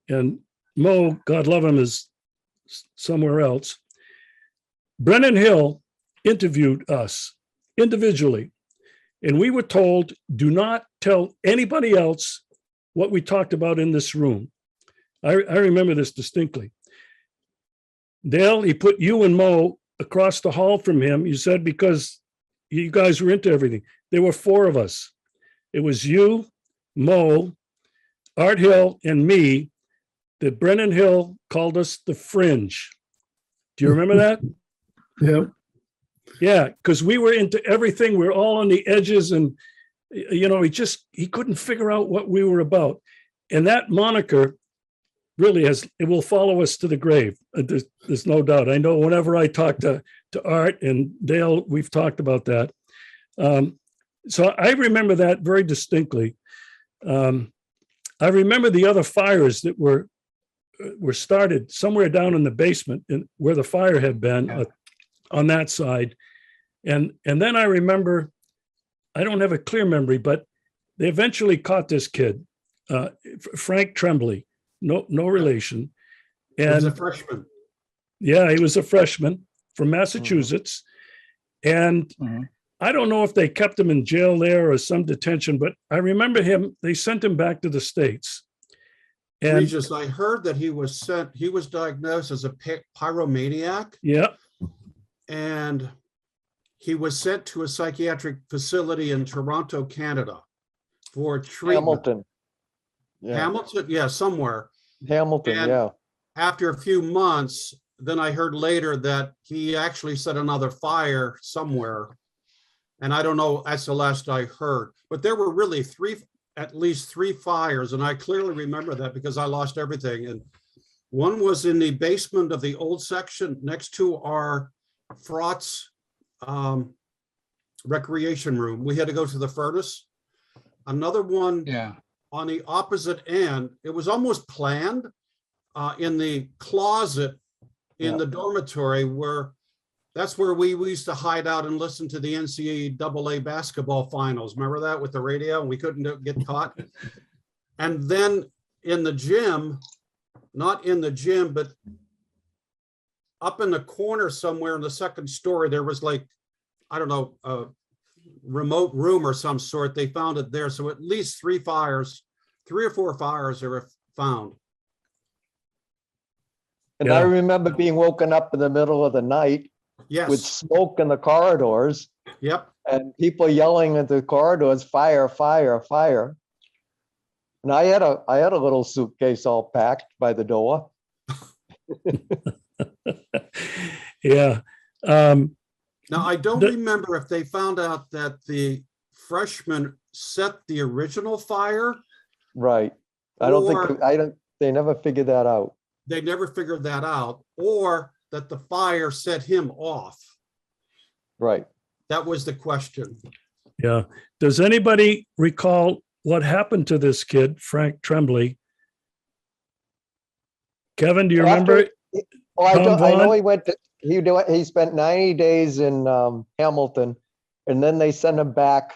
Speaker 1: and Mo, God love him, is somewhere else. Brennan Hill interviewed us individually, and we were told, do not tell anybody else what we talked about in this room. I remember this distinctly. Dale, he put you and Mo across the hall from him, you said, because you guys were into everything. There were four of us. It was you, Mo, Art Hill, and me, that Brennan Hill called us the Fringe. Do you remember that?
Speaker 2: Yeah.
Speaker 1: Yeah, because we were into everything. We were all on the edges, and he couldn't figure out what we were about. And that moniker really it will follow us to the grave. There's no doubt. I know whenever I talk to Art and Dale, we've talked about that. So I remember that very distinctly. I remember the other fires that were started somewhere down in the basement where the fire had been on that side. And then I remember, I don't have a clear memory, but they eventually caught this kid, Frank Tremblay, no relation.
Speaker 3: He was a
Speaker 1: And
Speaker 3: freshman.
Speaker 1: yeah, he was a freshman from Massachusetts. And
Speaker 8: Mhm.
Speaker 1: I don't know if they kept him in jail there or some detention, but I remember they sent him back to the States. And
Speaker 3: Regis, I heard that he was diagnosed as a pyromaniac,
Speaker 1: yeah,
Speaker 3: and he was sent to a psychiatric facility in Toronto, Canada for treatment.
Speaker 6: Hamilton. Yeah,
Speaker 3: Hamilton, yeah, somewhere.
Speaker 6: Hamilton,
Speaker 3: And
Speaker 6: yeah.
Speaker 3: after a few months, then I heard later that he actually set another fire somewhere. And I don't know, that's the last I heard. But there were really at least three fires. And I clearly remember that because I lost everything. And one was in the basement of the old section next to our Fraughts recreation room. We had to go to the furnace. Another one
Speaker 8: Yeah.
Speaker 3: on the opposite end, it was almost planned in the closet in the dormitory that's where we used to hide out and listen to the NCAA basketball finals. Remember that with the radio? And we couldn't get caught. And then in the gym, not in the gym, but up in the corner somewhere in the second story, there was like, I don't know, a remote room or some sort. They found it there. So at least three or four fires are found.
Speaker 6: And
Speaker 1: Yeah.
Speaker 6: I remember being woken up in the middle of the night with
Speaker 3: Yes,
Speaker 6: smoke in the corridors
Speaker 3: yep.
Speaker 6: and people yelling at the corridors, fire, fire, fire. And I had a little suitcase all packed by the door.
Speaker 1: yeah.
Speaker 3: Now, I don't
Speaker 1: The-
Speaker 3: remember if they found out that the freshman set the original fire.
Speaker 6: Right. They never figured that out.
Speaker 3: They never figured that out, or that the fire set him off.
Speaker 6: Right.
Speaker 3: That was the question.
Speaker 1: Yeah. Does anybody recall what happened to this kid, Frank Tremblay? Kevin, do you remember?
Speaker 6: Oh, I
Speaker 1: Tom
Speaker 6: know
Speaker 1: Vaughn?
Speaker 6: he spent 90 days in Hamilton, and then they sent him back,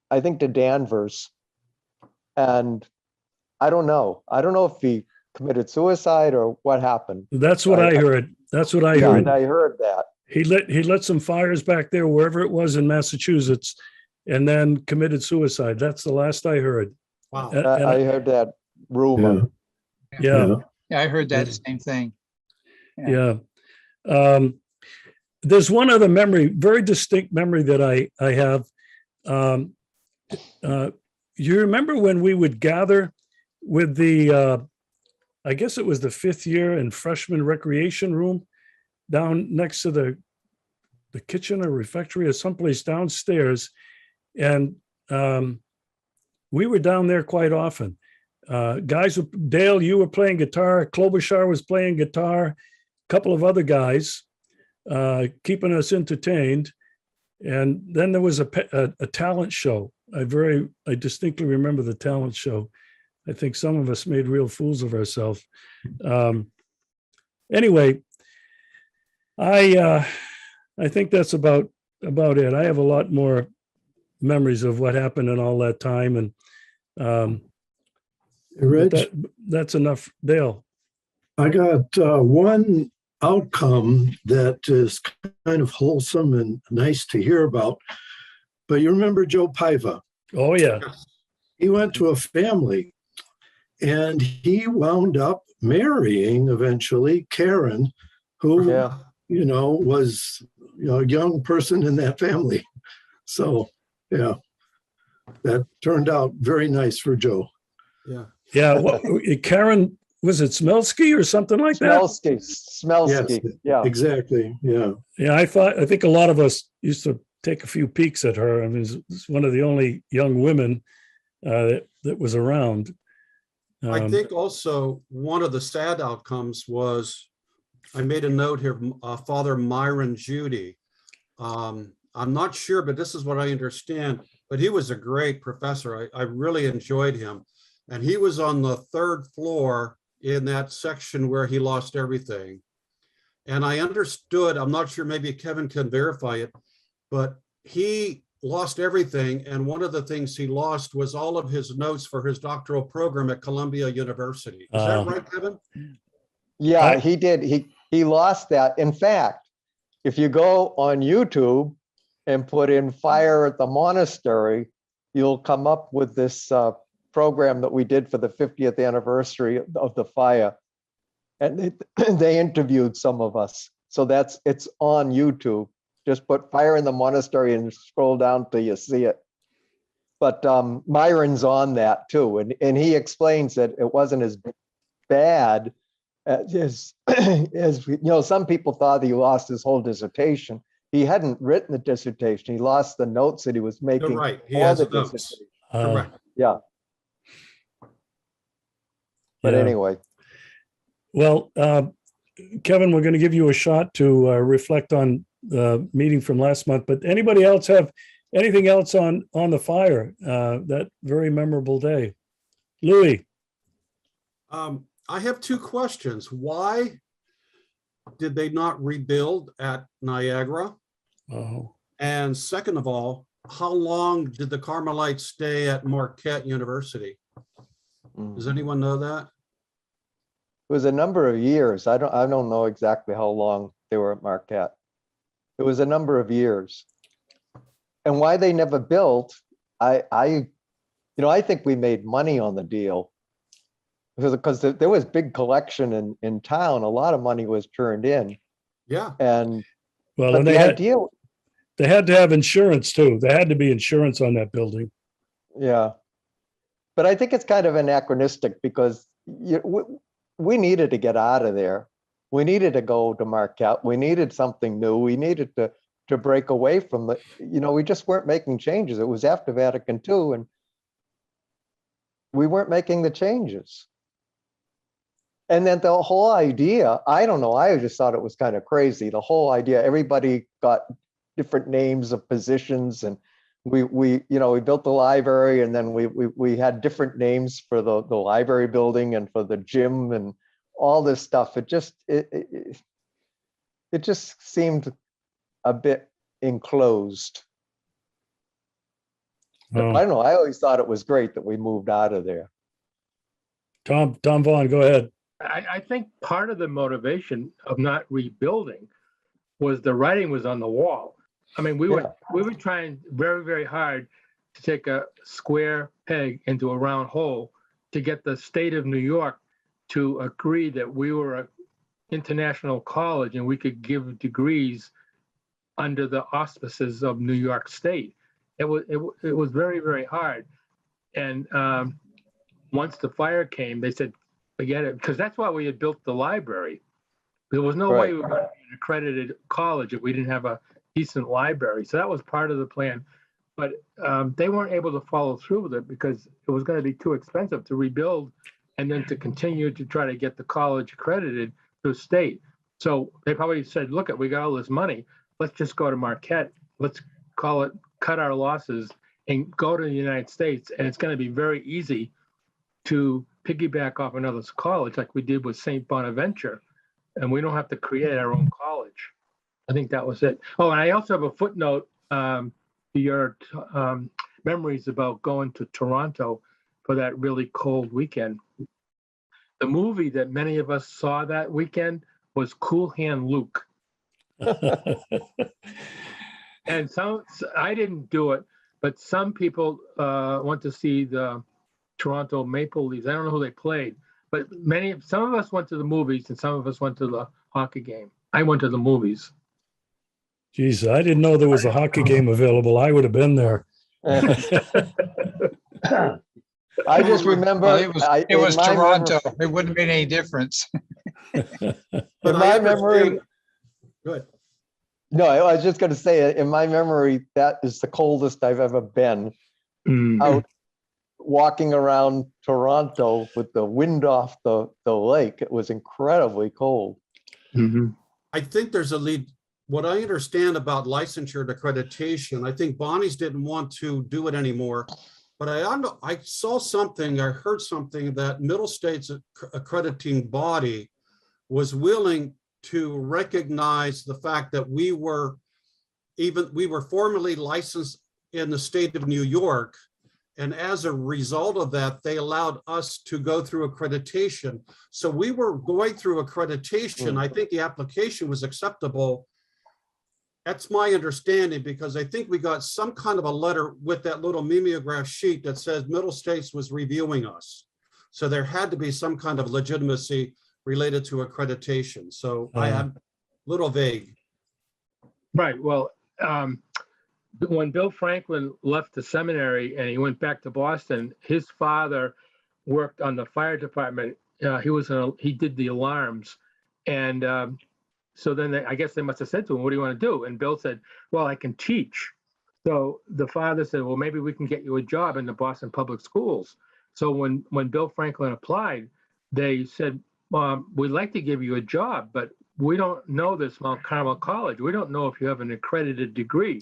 Speaker 6: I think, to Danvers. And I don't know if he committed suicide or what happened.
Speaker 1: That's what I heard. That's what I
Speaker 6: Yeah,
Speaker 1: heard.
Speaker 6: and I heard that.
Speaker 1: He lit some fires back there, wherever it was in Massachusetts, and then committed suicide. That's the last I heard.
Speaker 3: Wow.
Speaker 1: And
Speaker 6: I heard that rumor.
Speaker 1: yeah,
Speaker 8: Yeah, I heard that same thing.
Speaker 1: yeah. There's one other memory, very distinct memory that I have. You remember when we would gather with the, I guess it was the 5th year and freshman recreation room down next to the kitchen or refectory or someplace downstairs. And we were down there quite often. Dale, you were playing guitar. Klobuchar was playing guitar. A couple of other guys keeping us entertained. And then there was a talent show. I distinctly remember the talent show. I think some of us made real fools of ourselves. Anyway, I think that's about it. I have a lot more memories of what happened in all that time, and
Speaker 2: Rich,
Speaker 1: that's enough. Dale.
Speaker 2: I got one outcome that is kind of wholesome and nice to hear about. But you remember Joe Paiva?
Speaker 1: Oh yeah.
Speaker 2: He went to a family and he wound up marrying eventually Karen, who,
Speaker 6: Yeah.
Speaker 2: was a young person in that family. So, yeah, that turned out very nice for Joe.
Speaker 3: Yeah.
Speaker 1: Yeah. Well, Karen was it Smelsky or something like that?
Speaker 6: Smelsky, yeah.
Speaker 2: Exactly, yeah.
Speaker 1: Yeah, I think a lot of us used to take a few peeks at her. I mean, it's one of the only young women that was around.
Speaker 3: I think also one of the sad outcomes was, I made a note here, Father Myron Judy. I'm not sure, but this is what I understand, but he was a great professor. I really enjoyed him. And he was on the 3rd floor in that section where he lost everything. And I understood, I'm not sure, maybe Kevin can verify it, but he lost everything. And one of the things he lost was all of his notes for his doctoral program at Columbia University. Is that right, Kevin?
Speaker 6: Yeah, he did. He lost that. In fact, if you go on YouTube and put in fire at the monastery, you'll come up with this program that we did for the 50th anniversary of the fire. And they interviewed some of us. So it's on YouTube. Just put fire in the monastery and scroll down till you see it. But Myron's on that too. And he explains that it wasn't as bad as some people thought he lost his whole dissertation. He hadn't written the dissertation. He lost the notes that he was making.
Speaker 3: You're right. He has the notes.
Speaker 6: dissertation.
Speaker 3: Correct.
Speaker 6: Yeah. But
Speaker 1: Yeah.
Speaker 6: anyway.
Speaker 1: Well, Kevin, we're going to give you a shot to reflect on the meeting from last month, but anybody else have anything else on the fire, that very memorable day? Louis.
Speaker 3: I have 2 questions. Why did they not rebuild at Niagara?
Speaker 1: Oh.
Speaker 3: And second of all, how long did the Carmelites stay at Marquette University? Does anyone know that?
Speaker 6: It was a number of years. I don't know exactly how long they were at Marquette. It was a number of years. And why they never built, I think we made money on the deal because there was big collection in town. A lot of money was turned in.
Speaker 3: Yeah.
Speaker 6: And
Speaker 1: well,
Speaker 6: but
Speaker 1: and
Speaker 6: the idea,
Speaker 1: they had to have insurance too. There had to be insurance on that building.
Speaker 6: yeah. But I think it's kind of anachronistic because we needed to get out of there. We needed to go to Marquette. We needed something new. We needed to break away from we just weren't making changes. It was after Vatican II and we weren't making the changes. And then the whole idea, I don't know, I just thought it was kind of crazy. The whole idea, everybody got different names of positions and we built the library and then we had different names for the library building and for the gym and all this stuff. It just seemed a bit enclosed.
Speaker 1: Oh.
Speaker 6: I don't know. I always thought it was great that we moved out of there.
Speaker 1: Tom Vaughn, go ahead.
Speaker 9: I think part of the motivation of not rebuilding was the writing was on the wall. I mean, we were trying very, very hard to take a square peg into a round hole to get the state of New York to agree that we were an international college and we could give degrees under the auspices of New York State. It was very, very hard. And once the fire came, they said, forget it, because that's why we had built the library. There was no way we were going to be an accredited college if we didn't have a decent library. So that was part of the plan. But they weren't able to follow through with it because it was going to be too expensive to rebuild and then to continue to try to get the college accredited through state. So they probably said, look, we got all this money. Let's just go to Marquette. Let's cut our losses and go to the United States. And it's going to be very easy to piggyback off another college like we did with St. Bonaventure. And we don't have to create our own college. I think that was it. Oh, and I also have a footnote to your memories about going to Toronto for that really cold weekend. The movie that many of us saw that weekend was Cool Hand Luke. And I didn't do it, but some people went to see the Toronto Maple Leafs. I don't know who they played, but some of us went to the movies and some of us went to the hockey game. I went to the movies.
Speaker 1: Geez, I didn't know there was a hockey game available. I would have been there.
Speaker 6: I just remember.
Speaker 8: Well, it was,
Speaker 6: I-
Speaker 8: it
Speaker 6: in
Speaker 8: was
Speaker 6: my
Speaker 8: Toronto. It wouldn't have been any difference.
Speaker 6: In
Speaker 3: But
Speaker 6: my
Speaker 3: I
Speaker 6: memory,
Speaker 3: understand. Good.
Speaker 6: no, I was just going to say, in my memory, that is the coldest I've ever been
Speaker 9: Mm.
Speaker 6: out walking around Toronto with the wind off the lake. It was incredibly cold.
Speaker 9: Mhm.
Speaker 3: I think there's a lead. What I understand about licensure and accreditation, I think Bonnie's didn't want to do it anymore. But I saw something, I heard something that Middle States accrediting body was willing to recognize the fact that we were formally licensed in the state of New York. And as a result of that, they allowed us to go through accreditation. So we were going through accreditation. I think the application was acceptable. That's my understanding, because I think we got some kind of a letter with that little mimeograph sheet that says Middle States was reviewing us. So there had to be some kind of legitimacy related to accreditation. So I am a little vague.
Speaker 9: Right. Well, when Bill Franklin left the seminary and he went back to Boston, his father worked on the fire department. He did the alarms, and so then I guess they must have said to him, "What do you want to do?" And Bill said, "Well, I can teach." So the father said, "Well, maybe we can get you a job in the Boston Public Schools." So when Bill Franklin applied, they said, "We'd like to give you a job, but we don't know this Mount Carmel College. We don't know if you have an accredited degree."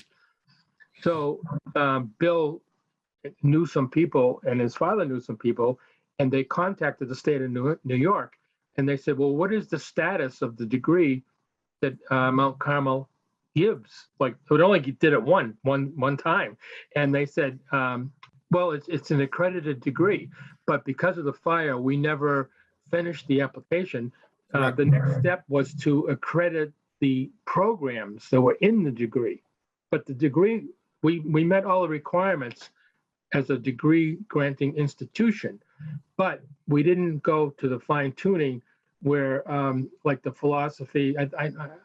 Speaker 9: So Bill knew some people, and his father knew some people, and they contacted the state of New York, and they said, "Well, what is the status of the degree that Mount Carmel gives?" Like, it only did it one time, and they said, "Well, it's an accredited degree, but because of the fire, we never finished the application." The next step was to accredit the programs that were in the degree, but the degree, we met all the requirements as a degree granting institution, but we didn't go to the fine tuning where, like the philosophy,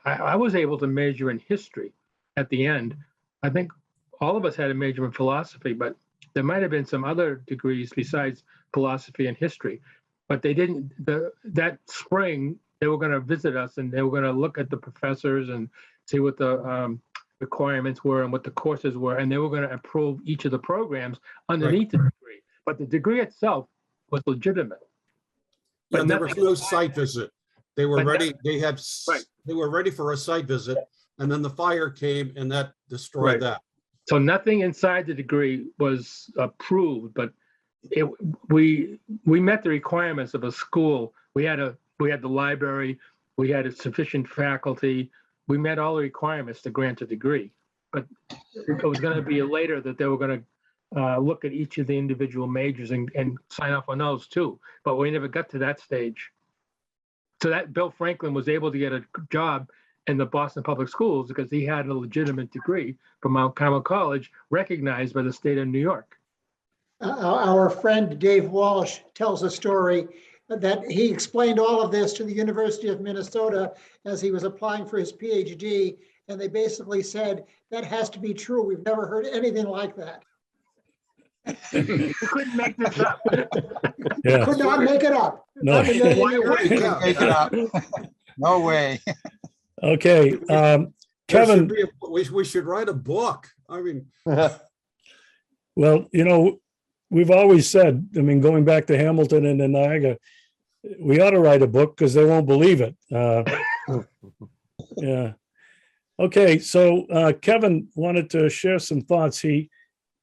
Speaker 9: I was able to major in history at the end. I think all of us had a major in philosophy, but there might have been some other degrees besides philosophy and history. But they didn't, that spring, they were going to visit us and they were going to look at the professors and see what the requirements were and what the courses were, and they were going to approve each of the programs underneath the degree. But the degree itself was legitimate.
Speaker 3: But
Speaker 9: But
Speaker 3: there was
Speaker 9: nothing-
Speaker 3: no site visit. They were
Speaker 9: But
Speaker 3: ready,
Speaker 9: Right.
Speaker 3: they were ready for a site visit, and then the fire came and that destroyed
Speaker 9: Right.
Speaker 3: that.
Speaker 9: So nothing inside the degree was approved, but we met the requirements of a school. We had the library, we had a sufficient faculty. We met all the requirements to grant a degree, but it was going to be later that they were going to look at each of the individual majors and sign off on those too. But we never got to that stage. So that Bill Franklin was able to get a job in the Boston Public Schools because he had a legitimate degree from Mount Carmel College, recognized by the state of New York.
Speaker 4: Our friend Dave Walsh tells a story that he explained all of this to the University of Minnesota as he was applying for his PhD. And they basically said, that has to be true. We've never heard anything like that.
Speaker 9: You couldn't make this up.
Speaker 1: Yeah.
Speaker 4: Could not make it up.
Speaker 1: No.
Speaker 4: Not in a million
Speaker 9: Why
Speaker 4: years.
Speaker 9: would you?
Speaker 8: Make it up. No way.
Speaker 1: Okay.
Speaker 3: There
Speaker 1: Kevin,
Speaker 3: should be we should write a book. I mean,
Speaker 1: well, we've always said, I mean, going back to Hamilton and then Niagara, we ought to write a book because they won't believe it. Yeah. Okay. So Kevin wanted to share some thoughts. He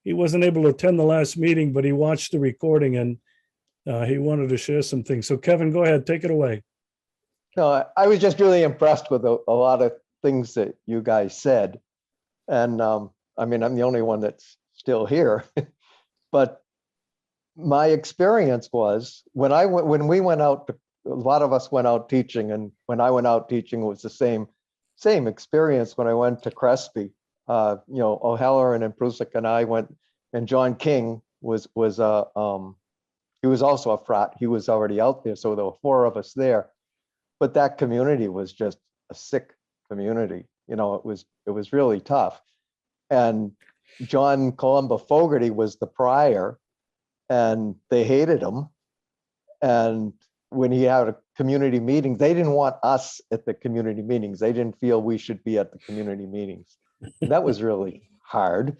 Speaker 1: wasn't able to attend the last meeting, but he watched the recording and he wanted to share some things. So Kevin, go ahead, take it away.
Speaker 6: No, I was just really impressed with a lot of things that you guys said. And I mean, I'm the only one that's still here. But my experience was when we went out, a lot of us went out teaching, and when I went out teaching, it was the same experience when I went to Crespi. O'Halloran and Prusik and I went, and John King was he was also a frat. He was already out there, so there were 4 of us there. But that community was just a sick community. It was really tough. And John Columba Fogarty was the prior, and they hated him. And when he had a community meeting, they didn't want us at the community meetings. They didn't feel we should be at the community meetings. That was really hard.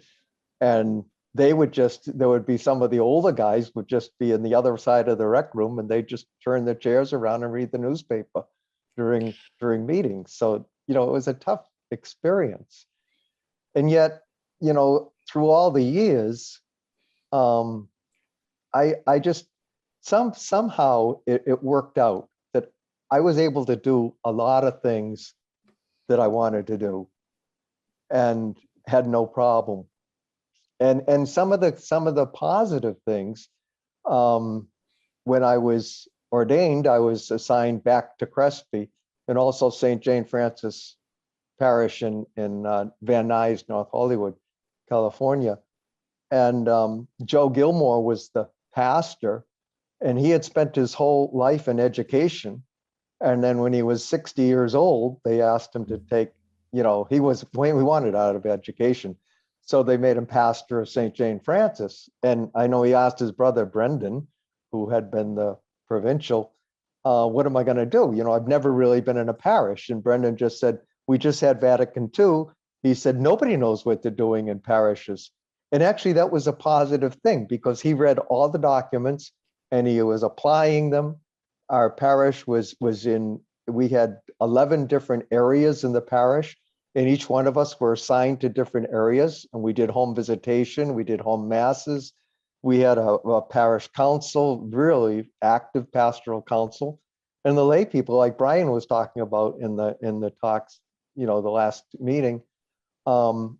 Speaker 6: And there would be some of the older guys would just be in the other side of the rec room, and they just turn their chairs around and read the newspaper during meetings. So, it was a tough experience. And yet, through all the years, I just somehow it worked out that I was able to do a lot of things that I wanted to do and had no problem. And some of the positive things, when I was ordained, I was assigned back to Crespi and also St. Jane Francis Parish in Van Nuys, North Hollywood, California. And Joe Gilmore was the pastor, and he had spent his whole life in education. And then when he was 60 years old, they asked him to take, he wanted out of education. So they made him pastor of St. Jane Francis. And I know he asked his brother Brendan, who had been the provincial, what am I going to do? I've never really been in a parish. And Brendan just said, we just had Vatican II. He said, nobody knows what they're doing in parishes. And actually that was a positive thing because he read all the documents and he was applying them. Our parish we had 11 different areas in the parish, and each one of us were assigned to different areas. And we did home visitation, we did home masses. We had a parish council, really active pastoral council. And the lay people, like Brian was talking about in the talks, the last meeting, the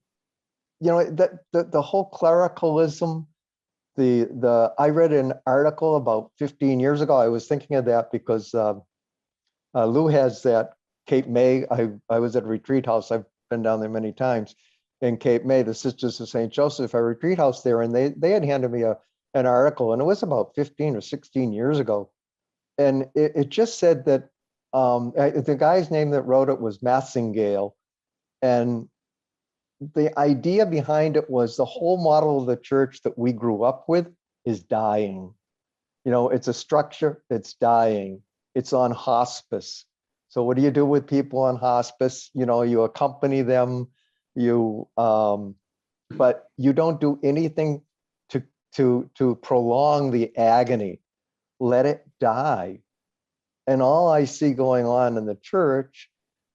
Speaker 6: whole clericalism, I read an article about 15 years ago. I was thinking of that because Lou has that Cape May. I was at a retreat house. I've been down there many times in Cape May, the Sisters of St. Joseph, a retreat house there. And they had handed me an article, and it was about 15 or 16 years ago. And it just said that the guy's name that wrote it was Massingale. And the idea behind it was the whole model of the church that we grew up with is dying. It's a structure that's dying. It's on hospice. So what do you do with people on hospice? You accompany them, but you don't do anything to prolong the agony. Let it die. And all I see going on in the church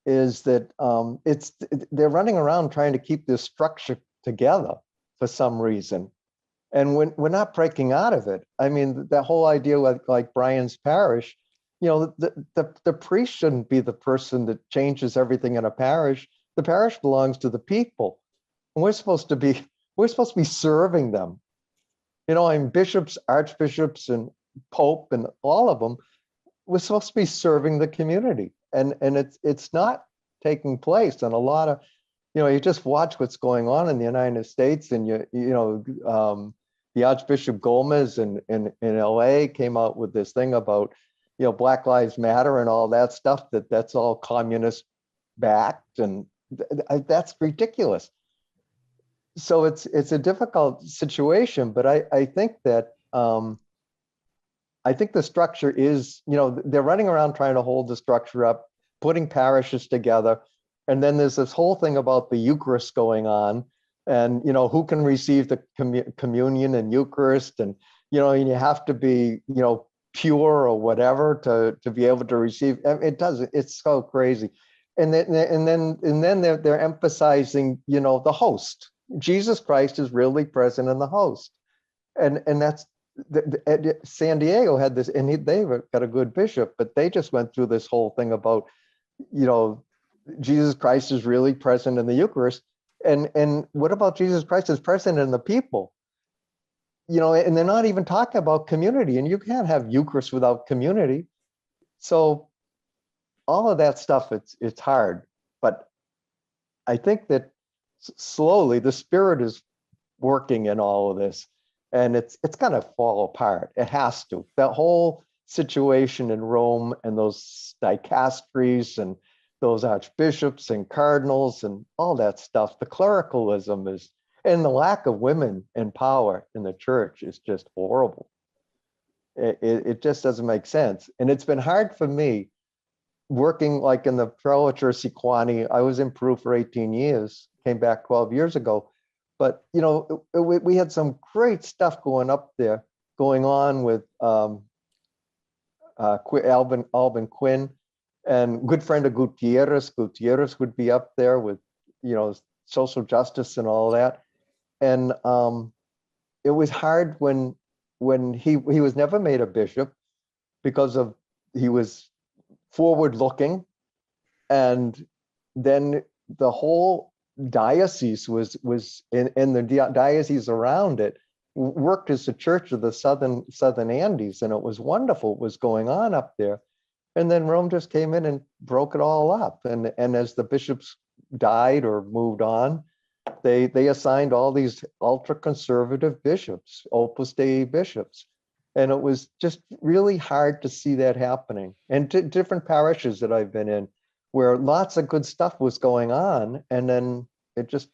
Speaker 6: is that they're running around trying to keep this structure together for some reason. And we're not breaking out of it. I mean, that whole idea like Brian's parish, the priest shouldn't be the person that changes everything in a parish. The parish belongs to the people. And we're supposed to be serving them. Bishops, archbishops, and Pope, and all of them, we're supposed to be serving the community. And it's not taking place. And a lot of, you just watch what's going on in the United States, and the Archbishop Gomez in LA came out with this thing about, Black Lives Matter and all that stuff, that's all communist backed, and that's ridiculous. So it's a difficult situation, but I think that I think the structure is, they're running around trying to hold the structure up, putting parishes together. And then there's this whole thing about the Eucharist going on, and, who can receive the communion and Eucharist, and, and you have to be, pure or whatever to be able to receive. It's so crazy. And then they're emphasizing, the host. Jesus Christ is really present in the host. And that's, San Diego had this, and they've got a good bishop, but they just went through this whole thing about, Jesus Christ is really present in the Eucharist. And what about Jesus Christ is present in the people? And they're not even talking about community, and you can't have Eucharist without community. So all of that stuff, it's hard, but I think that slowly the Spirit is working in all of this. And it's going to fall apart. It has to. That whole situation in Rome, and those dicasteries and those archbishops and cardinals and all that stuff, the clericalism is, And the lack of women in power in the church is just horrible. It just doesn't make sense. And it's been hard for me working like in the Prelature Sequani. I was in Peru for 18 years, came back 12 years ago. But, you know, we had some great stuff going on with Alvin Quinn, and good friend of Gutierrez. Gutierrez would be up there with, you know, social justice and all that. And it was hard when he was never made a bishop because of he was forward looking, and then the whole diocese was in the diocese around it worked as the Church of the Southern Andes, and it was wonderful what was going on up there. And then Rome just came in and broke it all up. And as the bishops died or moved on, they assigned all these ultra conservative bishops, Opus Dei bishops. And it was just really hard to see that happening. And different parishes that I've been in, where lots of good stuff was going on, and then it just,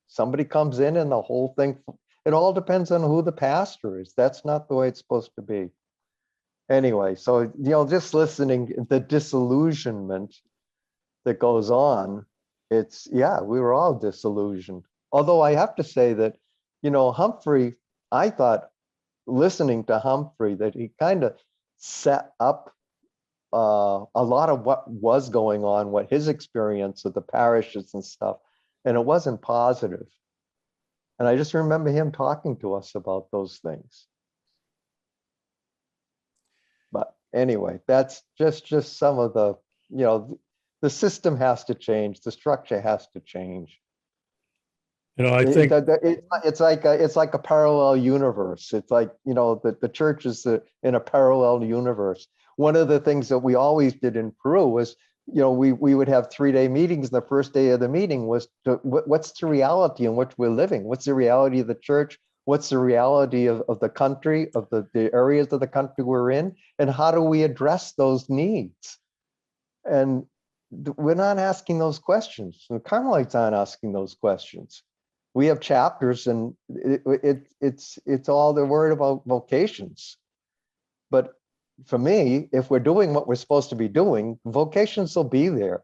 Speaker 6: somebody comes in and the whole thing, it all depends on who the pastor is. That's not the way it's supposed to be. Anyway, so, you know, just listening, the disillusionment that goes on, it's, yeah, we were all disillusioned. Although I have to say that, you know, Humphrey, I thought listening to Humphrey, that he kind of set up a lot of what was going on, what his experience of the parishes and stuff, and it wasn't positive. And I just remember him talking to us about those things. But anyway, that's just some of the, you know, the system has to change, the structure has to change.
Speaker 1: You know, I think
Speaker 6: it's like a parallel universe. It's like, you know, the church is in a parallel universe. One of the things that we always did in Peru was, you know, we would have 3-day meetings. The first day of the meeting was what's the reality in which we're living? What's the reality of the church? What's the reality of the country, of the areas of the country we're in? And how do we address those needs? And we're not asking those questions. The Carmelites aren't asking those questions. We have chapters, and it's all they're worried about vocations. But for me, if we're doing what we're supposed to be doing, vocations will be there.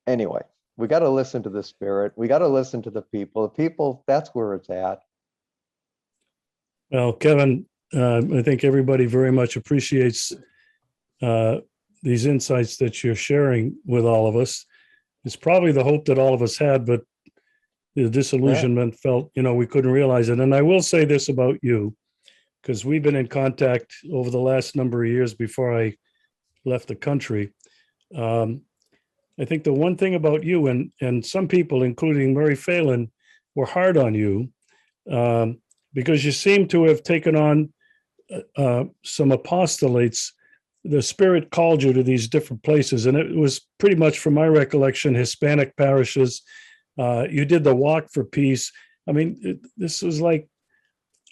Speaker 6: Anyway, we got to listen to the Spirit. We got to listen to the people. The people, that's where it's at.
Speaker 1: Well, Kevin, I think everybody very much appreciates these insights that you're sharing with all of us. It's probably the hope that all of us had, but the disillusionment felt, you know, we couldn't realize it. And I will say this about you, because we've been in contact over the last number of years before I left the country. I think the one thing about you, and some people, including Murray Phelan, were hard on you because you seem to have taken on some apostolates. The Spirit called you to these different places, and it was pretty much, from my recollection, Hispanic parishes. You did the Walk for Peace. I mean, this was like,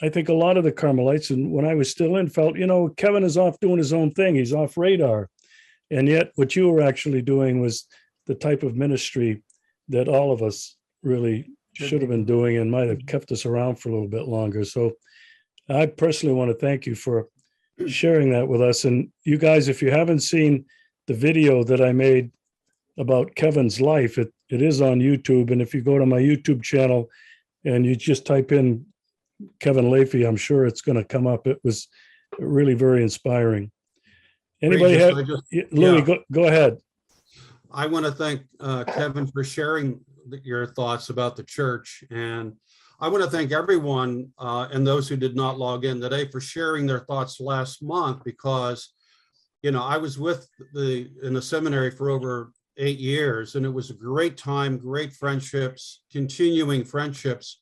Speaker 1: I think a lot of the Carmelites, and when I was still in, felt, you know, Kevin is off doing his own thing. He's off radar. And yet what you were actually doing was the type of ministry that all of us really should have been doing and might have kept us around for a little bit longer. So I personally want to thank you for sharing that with us. And you guys, if you haven't seen the video that I made about Kevin's life, it is on YouTube. And if you go to my YouTube channel and you just type in Kevin Leafy, I'm sure it's going to come up. It was really very inspiring. Anybody have, Louis, go ahead.
Speaker 3: I want to thank Kevin for sharing your thoughts about the church. And I want to thank everyone and those who did not log in today for sharing their thoughts last month, because, you know, I was in the seminary for over 8 years, and it was a great time, great friendships, continuing friendships.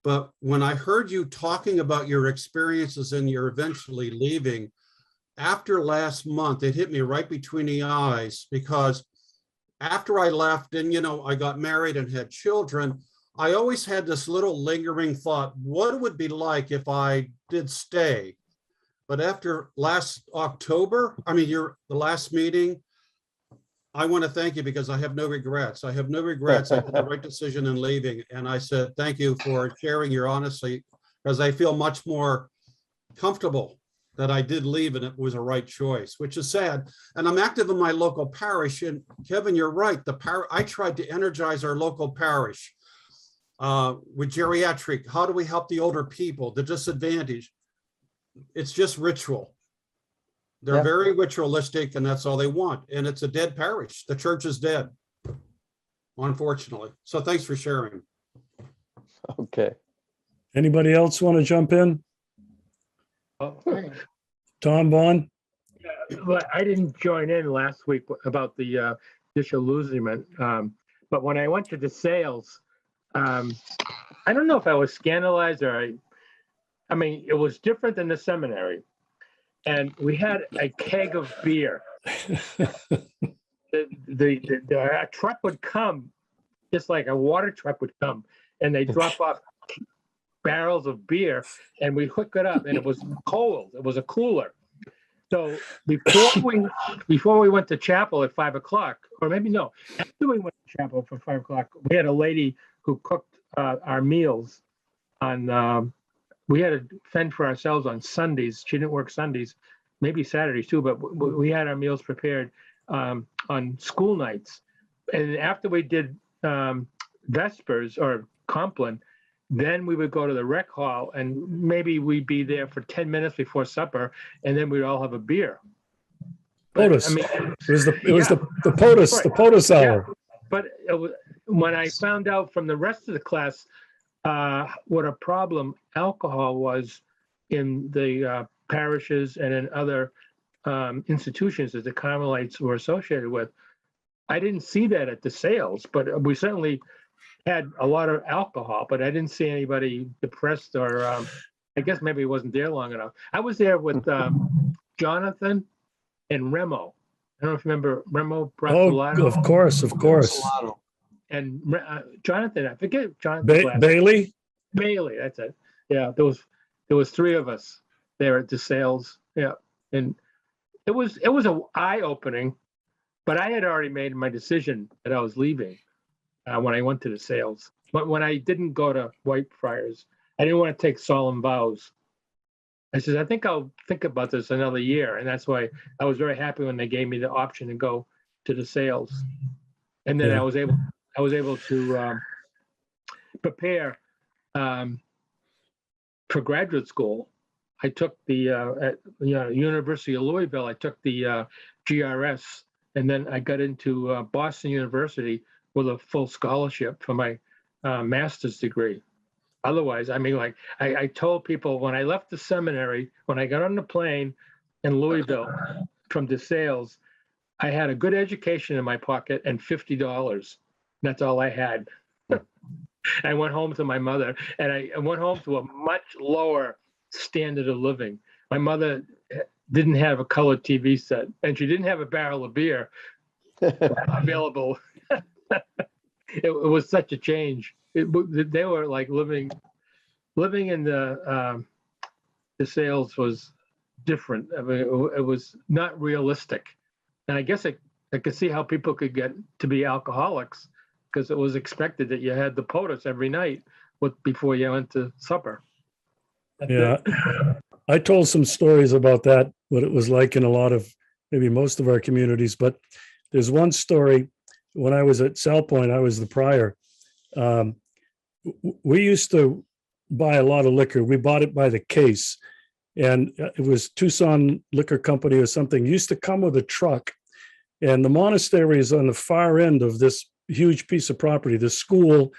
Speaker 3: But when I heard you talking about your experiences and you're eventually leaving, after last month, it hit me right between the eyes, because after I left and, you know, I got married and had children, I always had this little lingering thought, what it would be like if I did stay. But after last October, the last meeting, I want to thank you because I have no regrets. I have no regrets. I did the right decision in leaving. And I said, thank you for sharing your honesty, because I feel much more comfortable that I did leave and it was a right choice, which is sad. And I'm active in my local parish. And Kevin, you're right. I tried to energize our local parish with geriatric. How do we help the older people, the disadvantaged? It's just ritual. They're
Speaker 6: Yeah.
Speaker 3: very ritualistic, and that's all they want. And it's a dead parish. The church is dead, unfortunately. So thanks for sharing.
Speaker 6: Okay.
Speaker 1: Anybody else want to jump in? Tom Bond?
Speaker 9: But I didn't join in last week about the disillusionment. But when I went to the sales, I don't know if I was scandalized or I mean, it was different than the seminary. And we had a keg of beer. The truck would come, just like a water truck would come, and they drop off barrels of beer, and we hook it up, and it was cold. It was a cooler. So before we went to chapel at 5 o'clock, or maybe no, after we went to chapel for 5 o'clock, we had a lady who cooked our meals on. We had to fend for ourselves on Sundays. She didn't work Sundays, maybe Saturdays too, but we had our meals prepared on school nights. And after we did Vespers or Compline, then we would go to the rec hall and maybe we'd be there for 10 minutes before supper, and then we'd all have a beer.
Speaker 1: POTUS.
Speaker 9: I mean,
Speaker 1: It was the
Speaker 9: yeah.
Speaker 1: POTUS,
Speaker 9: Right.
Speaker 1: the POTUS hour.
Speaker 9: Yeah. But when I found out from the rest of the class what a problem alcohol was in the parishes and in other institutions that the Carmelites were associated with, I didn't see that at the sales, but we certainly had a lot of alcohol, but I didn't see anybody depressed or I guess maybe it wasn't there long enough. I was there with Jonathan and Remo. I don't know if you remember Remo Brasolato.
Speaker 1: Of course.
Speaker 9: And Jonathan, I forget Jonathan's last name.
Speaker 1: Bailey?
Speaker 9: Bailey, that's it. Yeah, there was three of us there at the sales. Yeah, and it was an eye-opening, but I had already made my decision that I was leaving when I went to the sales. But when I didn't go to Whitefriars, I didn't want to take solemn vows. I said, I think I'll think about this another year, and that's why I was very happy when they gave me the option to go to the sales. And then
Speaker 1: Yeah.
Speaker 9: I was able to prepare for graduate school. I took the at University of Louisville. I took the GRS, and then I got into Boston University with a full scholarship for my master's degree. Otherwise, I mean, like I told people when I left the seminary, when I got on the plane in Louisville from DeSales, I had a good education in my pocket and $50. That's all I had. I went home to my mother, and I went home to a much lower standard of living. My mother didn't have a colored TV set, and she didn't have a barrel of beer available. It was such a change. They were like living in the sales was different. I mean, it was not realistic. And I guess I could see how people could get to be alcoholics because it was expected that you had the POTUS every night before you went to supper.
Speaker 1: Yeah. I told some stories about that, what it was like in a lot of, maybe most of our communities, but there's one story. When I was at South Point, I was the prior. We used to buy a lot of liquor. We bought it by the case, and it was Tucson Liquor Company or something. It used to come with a truck, and the monastery is on the far end of this huge piece of property. The school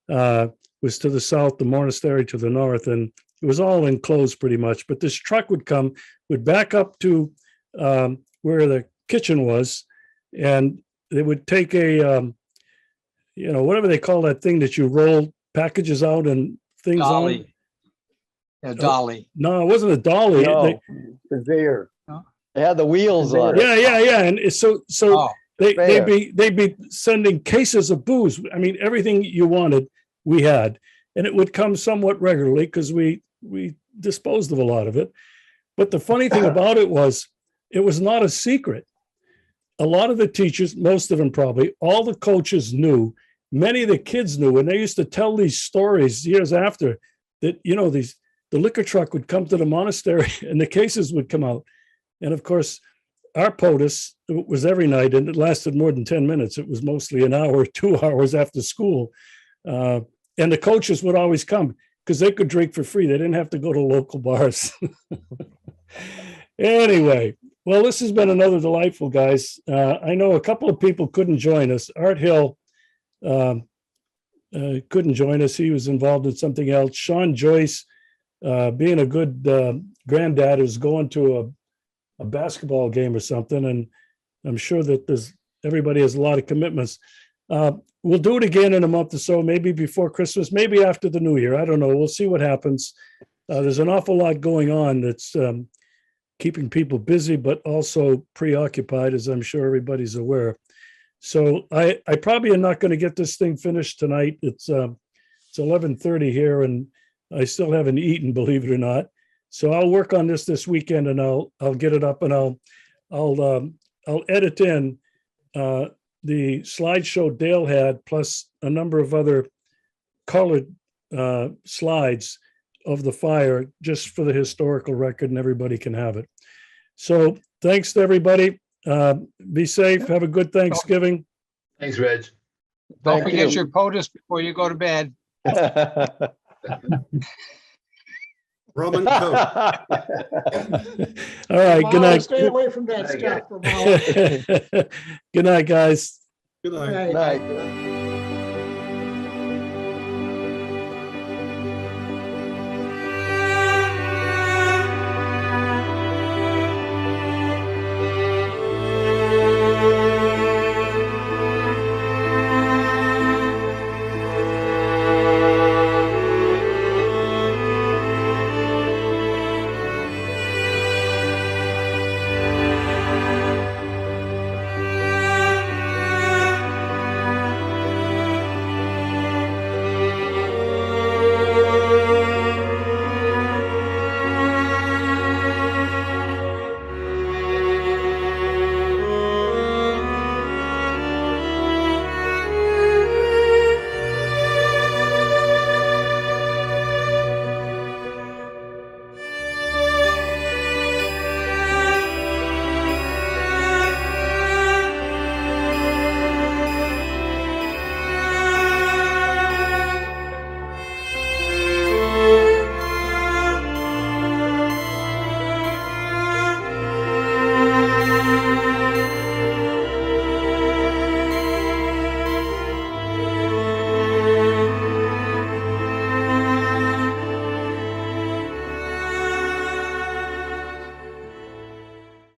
Speaker 1: was to the south, the monastery to the north, and it was all enclosed pretty much. But this truck would come, would back up to where the kitchen was, and they would take a, whatever they call that thing that you roll packages out and things
Speaker 8: Dolly.
Speaker 1: on.
Speaker 8: A dolly.
Speaker 1: No, it wasn't a dolly.
Speaker 6: No.
Speaker 10: Conveyor.
Speaker 6: It had the wheels on it.
Speaker 1: Yeah. And so
Speaker 8: Oh,
Speaker 1: they'd be sending cases of booze. I mean, everything you wanted, we had, and it would come somewhat regularly because we disposed of a lot of it. But the funny thing about it was not a secret. a lot of the teachers, most of them probably, all the coaches knew, many of the kids knew, and they used to tell these stories years after that, you know, the liquor truck would come to the monastery and the cases would come out. And of course, our POTUS was every night, and it lasted more than 10 minutes. It was mostly an hour, 2 hours after school. And the coaches would always come because they could drink for free. They didn't have to go to local bars. Anyway, well, this has been another delightful, guys. I know a couple of people couldn't join us. Art Hill couldn't join us. He was involved in something else. Sean Joyce, being a good granddad, is going to a basketball game or something. And I'm sure that everybody has a lot of commitments. We'll do it again in a month or so, maybe before Christmas, maybe after the new year. I don't know. We'll see what happens. There's an awful lot going on that's keeping people busy, but also preoccupied, as I'm sure everybody's aware. So I probably am not going to get this thing finished tonight. It's 11:30 here, and I still haven't eaten, believe it or not. So I'll work on this weekend, and I'll get it up, and I'll edit in the slideshow Dale had, plus a number of other colored slides of the fire, just for the historical record, and everybody can have it. So thanks to everybody. Be safe. Have a good Thanksgiving.
Speaker 7: Thanks, Reg.
Speaker 8: Don't
Speaker 6: Thank
Speaker 8: forget
Speaker 6: you.
Speaker 8: your POTUS before you go to bed.
Speaker 3: Rum and Coke.
Speaker 1: All right. Good
Speaker 4: Ramala,
Speaker 1: night.
Speaker 4: stay away from that stuff, Ramala.
Speaker 1: Good night, guys.
Speaker 3: Good night.
Speaker 4: Right.
Speaker 6: Night.